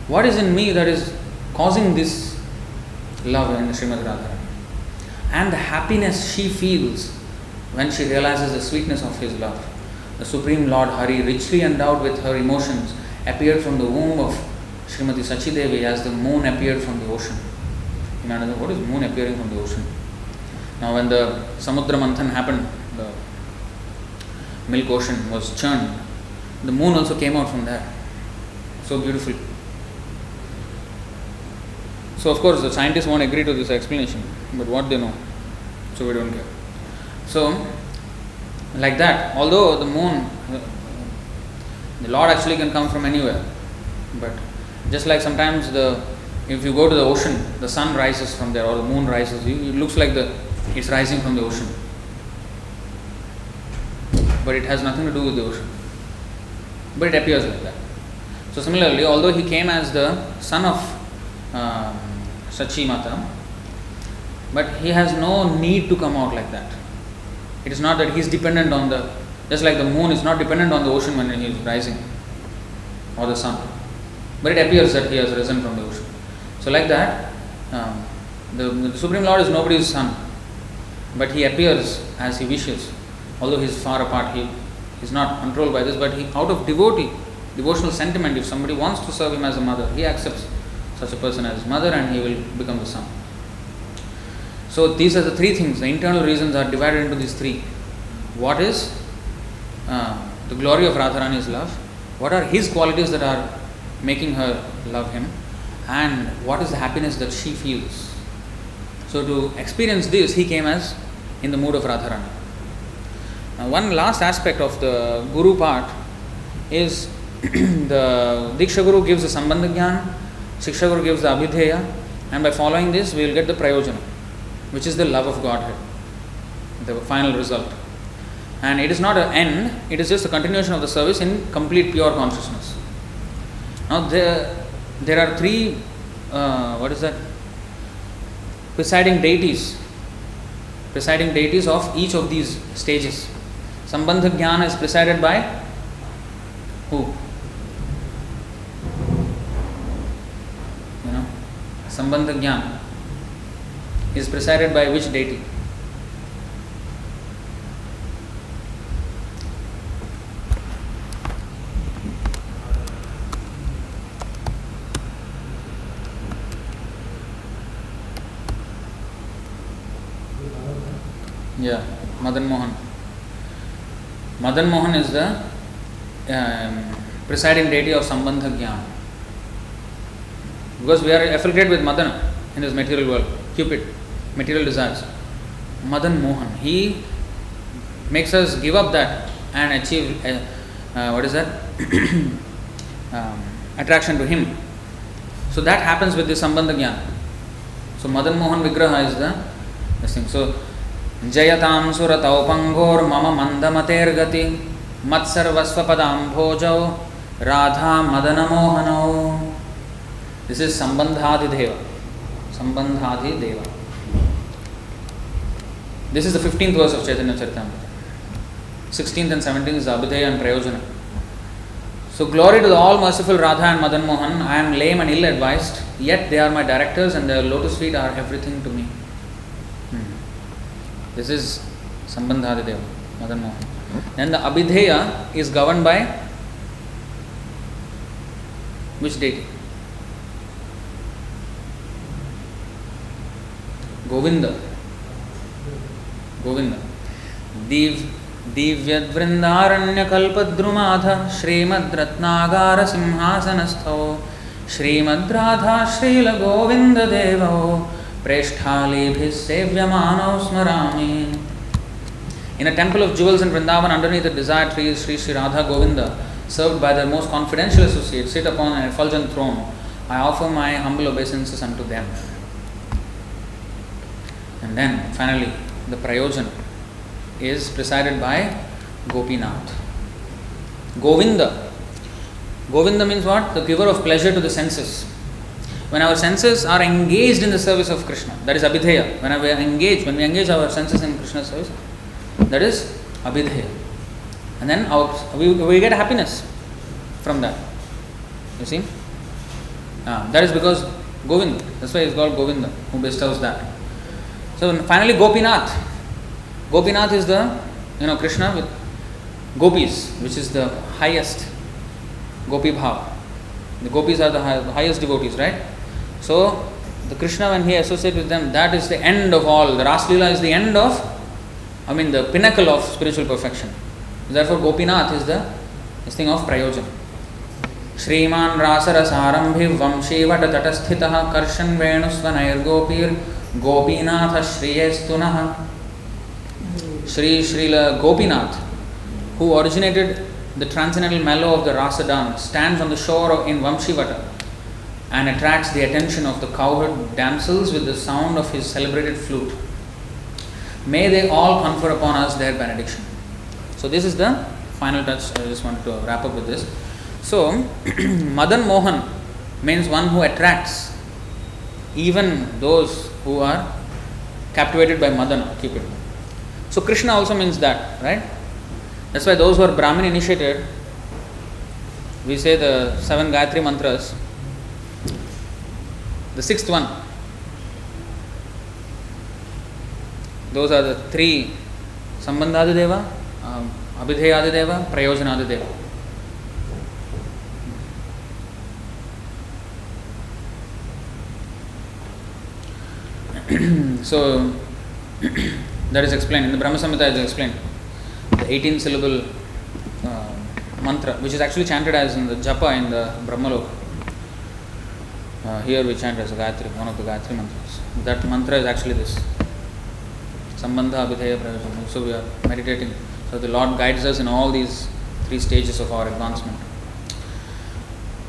What is in me that is causing this love in Srimati Radharani? And the happiness she feels when she realizes the sweetness of his love. The Supreme Lord Hari, richly endowed with her emotions, appeared from the womb of Srimati Sachi Devi as the moon appeared from the ocean. Imagine, what is moon appearing from the ocean? Now when the Samudra Manthan happened, the milk ocean was churned, the moon also came out from there. So beautiful. So of course the scientists won't agree to this explanation, but what they know, so we don't care. So like that, although the moon, the Lord actually can come from anywhere, but just like sometimes if you go to the ocean, the sun rises from there or the moon rises, it looks like it's rising from the ocean. but it has nothing to do with the ocean. But it appears like that. So similarly, although he came as the son of Sachi Mata, but he has no need to come out like that. It is not that he is dependent on just like the moon is not dependent on the ocean when he is rising, or the sun. But it appears that he has risen from the ocean. So like that, the Supreme Lord is nobody's son, but he appears as he wishes. Although he is far apart, he is not controlled by this, but he, out of devotional sentiment, if somebody wants to serve him as a mother, he accepts such a person as mother and he will become the son. So these are the three things. The internal reasons are divided into these three. What is the glory of Radharani's love? What are his qualities that are making her love him? And what is the happiness that she feels? So to experience this, he came as in the mood of Radharani. Now one last aspect of the Guru part is the Diksha Guru gives the Sambandha Gyan, Shiksha Guru gives the Abhidheya, and by following this we will get the Prayojana, which is the love of Godhead, the final result. And it is not an end, it is just a continuation of the service in complete pure consciousness. Now there are three, presiding deities of each of these stages. Sambandha Jnana is presided by who? Sambandha Jnana is presided by which deity? Yeah, Madan Mohan. Madan Mohan is the presiding deity of Sambandha Jnana. Because we are affiliated with Madana in this material world, Cupid, material desires. Madan Mohan, he makes us give up that and achieve attraction to him. So that happens with the Sambandha Jnana. So Madan Mohan Vigraha is this thing. So Jayatam Suratau Pangor Mama Mandamater Gati Matsarvasva Padam Bhojau Radha Madana Mohano. This is Sambandhadi Deva. Sambandhadi Deva. This is the 15th verse of Chaitanya Charitamrita. 16th and 17th is Abhidheya and Prayojana. So glory to the all merciful Radha and Madan Mohan. I am lame and ill advised, yet they are my directors and their lotus feet are everything to me. This is Sambandhadi Deva, Madan Mohan. Then the Abhidheya is governed by which deity? Govinda. Divyad Vrindaranya Kalpadrumadha Srimad Ratnagara Simhasanastho Srimad Radha Srila Govinda Devo Preshthali Sevyamano Smarami. In a temple of jewels in Vrindavan, underneath the desired tree, Sri Radha Govinda, served by their most confidential associates, sit upon an effulgent throne. I offer my humble obeisances unto them. And then finally, the Prayojana is presided by Gopinath. Govinda. Govinda means what? The giver of pleasure to the senses. When our senses are engaged in the service of Krishna, that is Abhidheya. When we engage our senses in Krishna's service, that is Abhidheya. And then we get happiness from that. You see? That is because Govinda. That's why he is called Govinda, who bestows that. So finally Gopinath. Gopinath is the, Krishna with gopis, which is the highest gopi bhav. The gopis are the highest devotees, right? So the Krishna, when he associates with them, that is the end of all. The Ras Leela is the end of, the pinnacle of spiritual perfection. Therefore Gopinath is this thing of Prayojana. Shriman Rasara Sarambhi Vamshi Vata Tatasthitaha Karshan Venusvanair Gopir Gopinath Shriyestunaha. Srila Gopinath, who originated the transcendental mellow of the Rasa dance, stands on the shore in Vamshivata and attracts the attention of the cowherd damsels with the sound of his celebrated flute. May they all confer upon us their benediction. So this is the final touch. I just wanted to wrap up with this. So Madan Mohan means one who attracts even those who are captivated by Madana. Keep it. So Krishna also means that, right? That's why those who are Brahmin initiated, we say the 7 Gayatri mantras. The 6th one, those are the 3 Sambandhadideva, Abhidheyadideva, Prayojanadideva. So that is explained in the Brahma Samhita. Is explained the 18 syllable mantra, which is actually chanted as in the japa in the Brahmaloka. Here we chant as a Gayatri, one of the Gayatri mantras. That mantra is actually this Sambandha Abhidheya Prayojana. So we are meditating. So the Lord guides us in all these 3 stages of our advancement.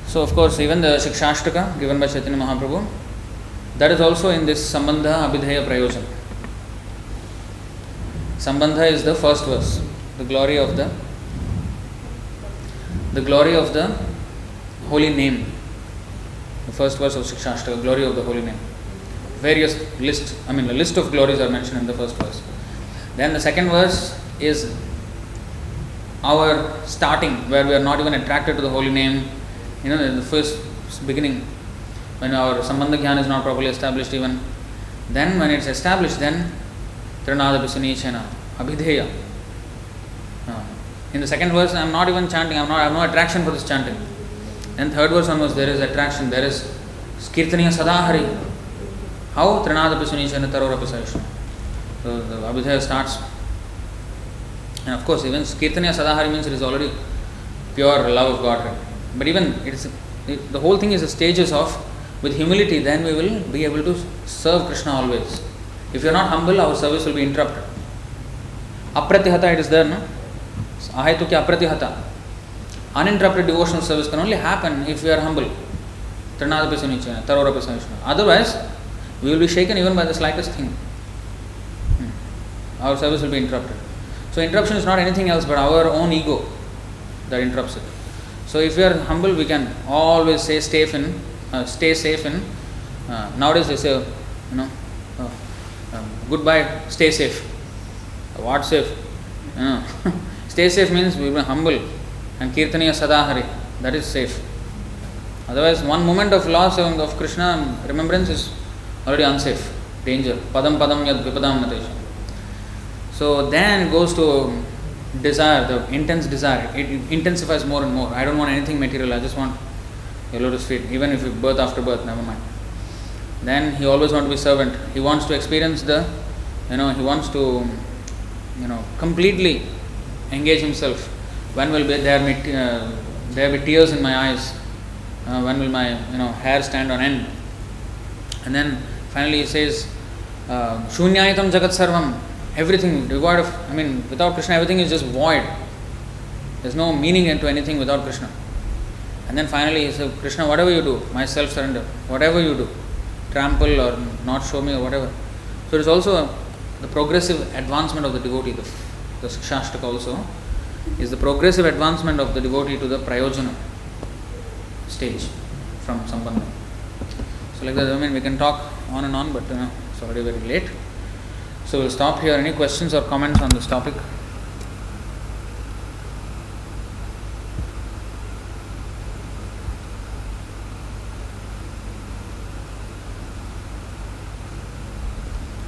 So of course even the Shikshashtaka given by Chaitanya Mahaprabhu, that is also in this Sambandha Abhidheya Prayojana. Sambandha is the first verse, the glory of the holy name. The first verse of Shikshashtaka, glory of the holy name. Various a list of glories are mentioned in the first verse. Then the second verse is our starting, where we are not even attracted to the holy name. In the first beginning, when our Sambandha Jnana is not properly established even. Then when it's established, then Trinada Pisanichena, Abhidheya. In the second verse, I am not even chanting, I have no attraction for this chanting. Then third verse onwards, there is attraction, there is Kirtaniya Sadahari. How? Trinada Pisanichena Tarora Pisayishna. So the Abhidheya starts. And of course, even Kirtaniya Sadahari means it is already pure love of Godhead. But even the whole thing is the stages of, with humility, then we will be able to serve Krishna always. If you are not humble, our service will be interrupted. Apratihata, it is there, no? Ahetukya apratihata. Uninterrupted devotional service can only happen if we are humble. Trinada Pisanichena, Tarora Pisanichena. Otherwise, we will be shaken even by the slightest thing. Our service will be interrupted. So interruption is not anything else but our own ego that interrupts it. So if we are humble, we can always stay safe in. Nowadays they say, goodbye, stay safe. What safe? Stay safe means we will be humble and Kirtaniya Sadahari. That is safe. Otherwise, one moment of loss of Krishna remembrance is already unsafe. Danger. Padam padam yad vipadam natesha. So then it goes to desire, the intense desire. It intensifies more and more. I don't want anything material. I just want a lotus feet. Even if it's birth after birth, never mind. Then he always wants to be servant. He wants to experience he wants to, completely engage himself. When will there be tears in my eyes? When will my, hair stand on end? And then finally he says, Shunyayitam Jagat Sarvam. Everything devoid of, without Krishna, everything is just void. There's no meaning into anything without Krishna. And then finally he says, Krishna, whatever you do, my self-surrender, whatever you do, trample or not show me or whatever. So it is also the progressive advancement of the devotee. The Shikshashtaka also is the progressive advancement of the devotee to the Prayojana stage from Sambandha. So like that, we can talk on and on, but it's already very late. So we'll stop here. Any questions or comments on this topic?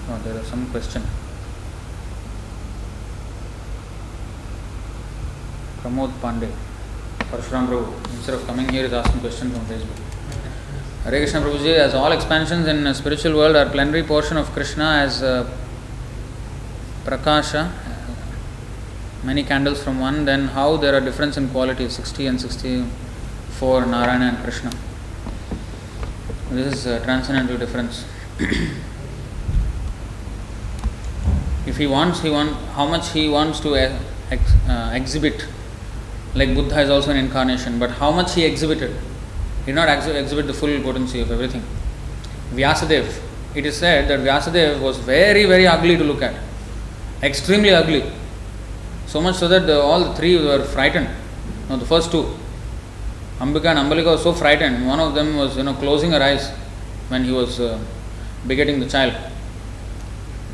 Oh, there is some question. Pramod Pandey, Parshuram Prabhu, instead of coming here, is asking questions on Facebook. Hare Krishna Prabhuji, as all expansions in the spiritual world are plenary portion of Krishna as Prakasha, many candles from one, then how there are difference in quality, 60 and 64, Narayana and Krishna. This is a transcendental difference. If he wants, how much he wants to exhibit, like Buddha is also an incarnation, but how much he exhibited. He did not exhibit the full potency of everything. Vyasadeva, it is said that Vyasadeva was very, very ugly to look at. Extremely ugly. So much so that all the three were frightened. No, the first two, Ambika and Ambalika, were so frightened. One of them was, closing her eyes when he was begetting the child,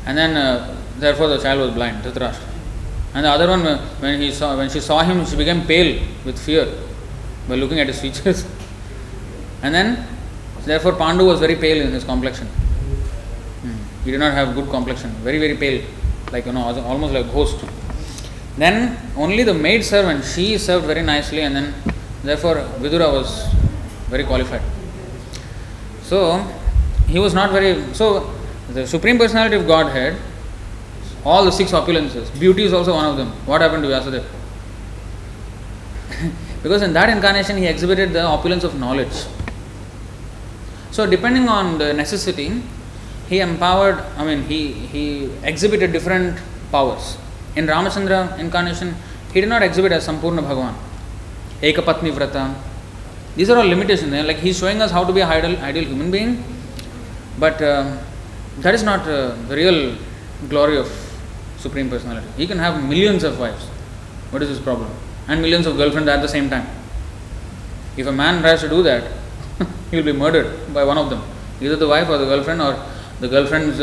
and then therefore the child was blind, Dhritarashtra. And the other one, when she saw him, she became pale with fear by looking at his features. And then, therefore, Pandu was very pale in his complexion. He did not have good complexion, very, very pale, like, almost like a ghost. Then, only the maid servant, she served very nicely, and then, therefore, Vidura was very qualified. So, he was not very. So, the Supreme Personality of Godhead, all the 6 opulences, beauty is also one of them. What happened to Vyasadeva? Because in that incarnation, he exhibited the opulence of knowledge. So, depending on the necessity, he he exhibited different powers. In Ramachandra incarnation, he did not exhibit as Sampurna Bhagavan, Ekapatni Vrata. These are all limitations. Like he is showing us how to be an ideal human being, but that is not the real glory of Supreme Personality. He can have millions of wives. What is his problem? And millions of girlfriends at the same time. If a man tries to do that, he will be murdered by one of them. Either the wife or the girlfriend, or the girlfriend's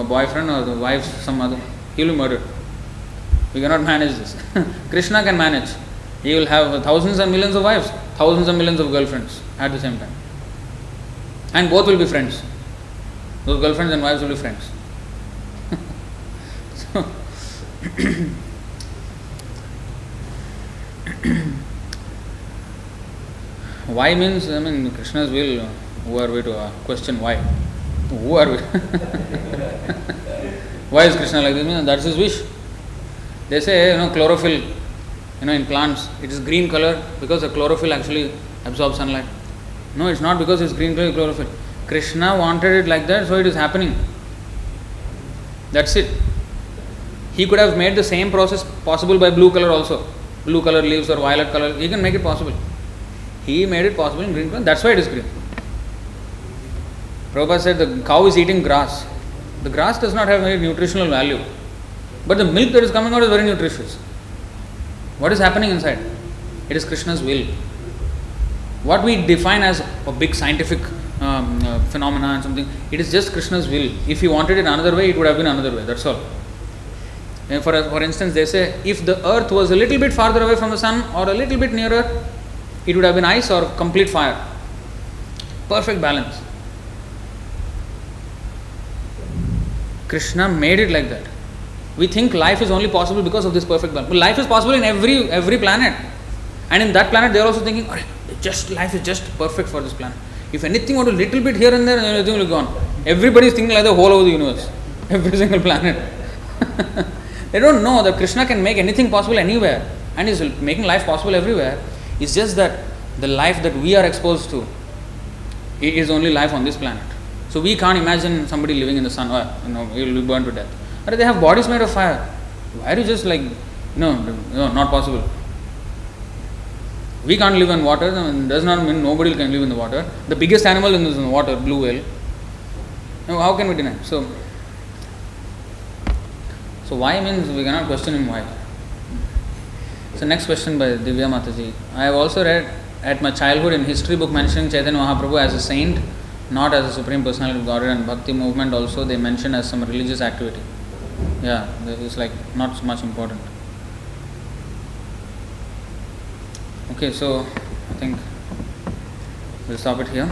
boyfriend, or the wife's some other. He will be murdered. We cannot manage this. Krishna can manage. He will have thousands and millions of wives, thousands and millions of girlfriends at the same time. And both will be friends. Those girlfriends and wives will be friends. So, why means, Krishna's will. Who are we to question why? Who are we? Why is Krishna like this? That's his wish. They say, chlorophyll, in plants, it is green color because the chlorophyll actually absorbs sunlight. No, it's not because it's green color chlorophyll. Krishna wanted it like that, so it is happening. That's it. He could have made the same process possible by blue color also. Blue color leaves or violet color, he can make it possible. He made it possible in green color, that's why it is green. Prabhupada said the cow is eating grass. The grass does not have any nutritional value, but the milk that is coming out is very nutritious. What is happening inside? It is Krishna's will. What we define as a big scientific phenomena and something, it is just Krishna's will. If he wanted it another way, it would have been another way, that's all. And for instance, they say, if the earth was a little bit farther away from the sun or a little bit nearer, it would have been ice or complete fire. Perfect balance. Krishna made it like that. We think life is only possible because of this perfect balance. But life is possible in every planet. And in that planet, they are also thinking, life is just perfect for this planet. If anything were a little bit here and there, everything will be gone. Everybody is thinking like the whole of the universe. Every single planet. They don't know that Krishna can make anything possible anywhere. And is making life possible everywhere. It's just that the life that we are exposed to is only life on this planet. So we can't imagine somebody living in the sun, he will be burned to death. But they have bodies made of fire. Why are you just like, not possible. We can't live in water, does not mean nobody can live in the water. The biggest animal in the water, blue whale. Now, how can we deny? So why means we cannot question him why. So next question by Divya Mataji. I have also read at my childhood in history book mentioning Chaitanya Mahaprabhu as a saint, not as a Supreme Personality of Godhead, and Bhakti movement also they mention as some religious activity. Yeah, it's like not so much important. Okay, so I think we'll stop it here.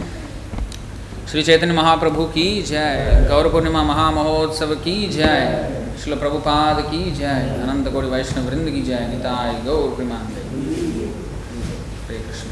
Shri Chaitanya Mahaprabhu ki jai, Gaura Pūrṇimā Maha Mahotsav ki jai, Srila Prabhupada ki jai, Ananta Koti Vaishnava Vrinda ki jai, Nitai Gaur Premanande. Hare Krishna.